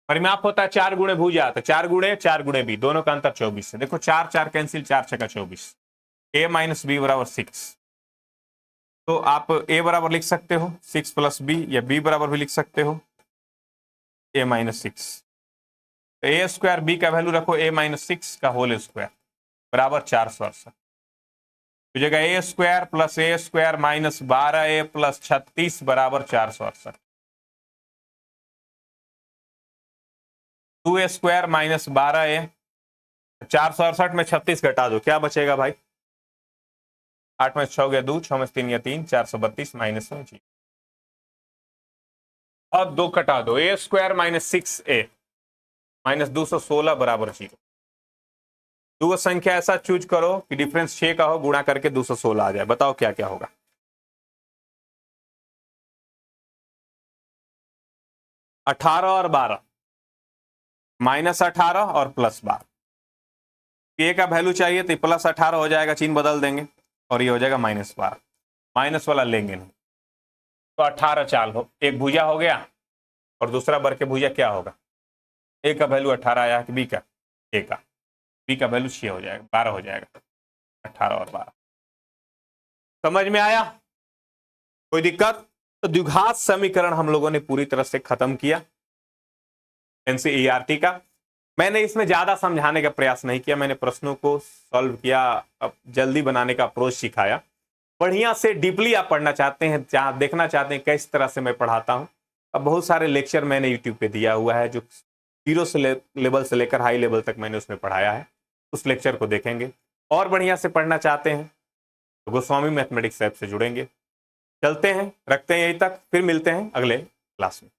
परिमाप होता है 4 गुणे भुजा, तो 4 गुणे b, दोनों का अंतर 24 है। देखो 4 4 कैंसिल, 4 × 24, a - b बराबर 6। तो आप a बराबर लिख सकते हो 6 + b, या b बराबर भी लिख सकते हो a - 6। a² b का वैल्यू रखो a - 6 का होल स्क्वायर बराबर 468। तो जगह a² + a² - 12a + 36 बराबर 468। 2a² - 12a, 468 में 36 घटा दो, क्या बचेगा भाई, 8 में 6 गया 2, 6 में 3 या 3, 432 -1। अब 2 कटा दो, a² - 6a -216 बराबर 0। दो संख्या ऐसा चूज करो कि डिफरेंस 6 का हो, गुणा करके 216 आ जाए, बताओ क्या क्या होगा। 18 और 12, -18 और +12। a का वैल्यू चाहिए तो +18 हो जाएगा, चिन्ह बदल देंगे, और ये हो जाएगा -12, माइनस वाला लेंगे नहीं, तो 18 चाल हो, एक भुजा हो गया और दूसरा वर्ग के भुजा क्या होगा, a का वैल्यू 18 आया कि b का, a का, b का वैल्यू 6 हो जाएगा, 12 हो जाएगा, 18 और 12। समझ में आया, कोई दिक्कत? तो द्विघात समीकरण हम लोगों ने पूरी तरह से खत्म किया एनसीईआरटी का। मैंने इसमें ज्यादा समझाने का प्रयास नहीं किया, मैंने प्रश्नों को सॉल्व किया, अब जल्दी बनाने का अप्रोच सिखाया। बढ़िया से डीपली आप पढ़ना चाहते हैं, जहां देखना चाहते हैं किस तरह से मैं पढ़ाता हूं, अब बहुत सारे लेक्चर मैंने यूट्यूब पे दिया हुआ है, जो 0 लेवल से लेकर हाई लेवल तक मैंने उसमें पढ़ाया है, उस लेक्चर को देखेंगे। और बढ़िया से पढ़ना चाहते हैं तो गोस्वामी मैथमेटिक्स ऐप से जुड़ेंगे। चलते हैं, रखते हैं यहीं तक, फिर मिलते हैं अगले क्लास में।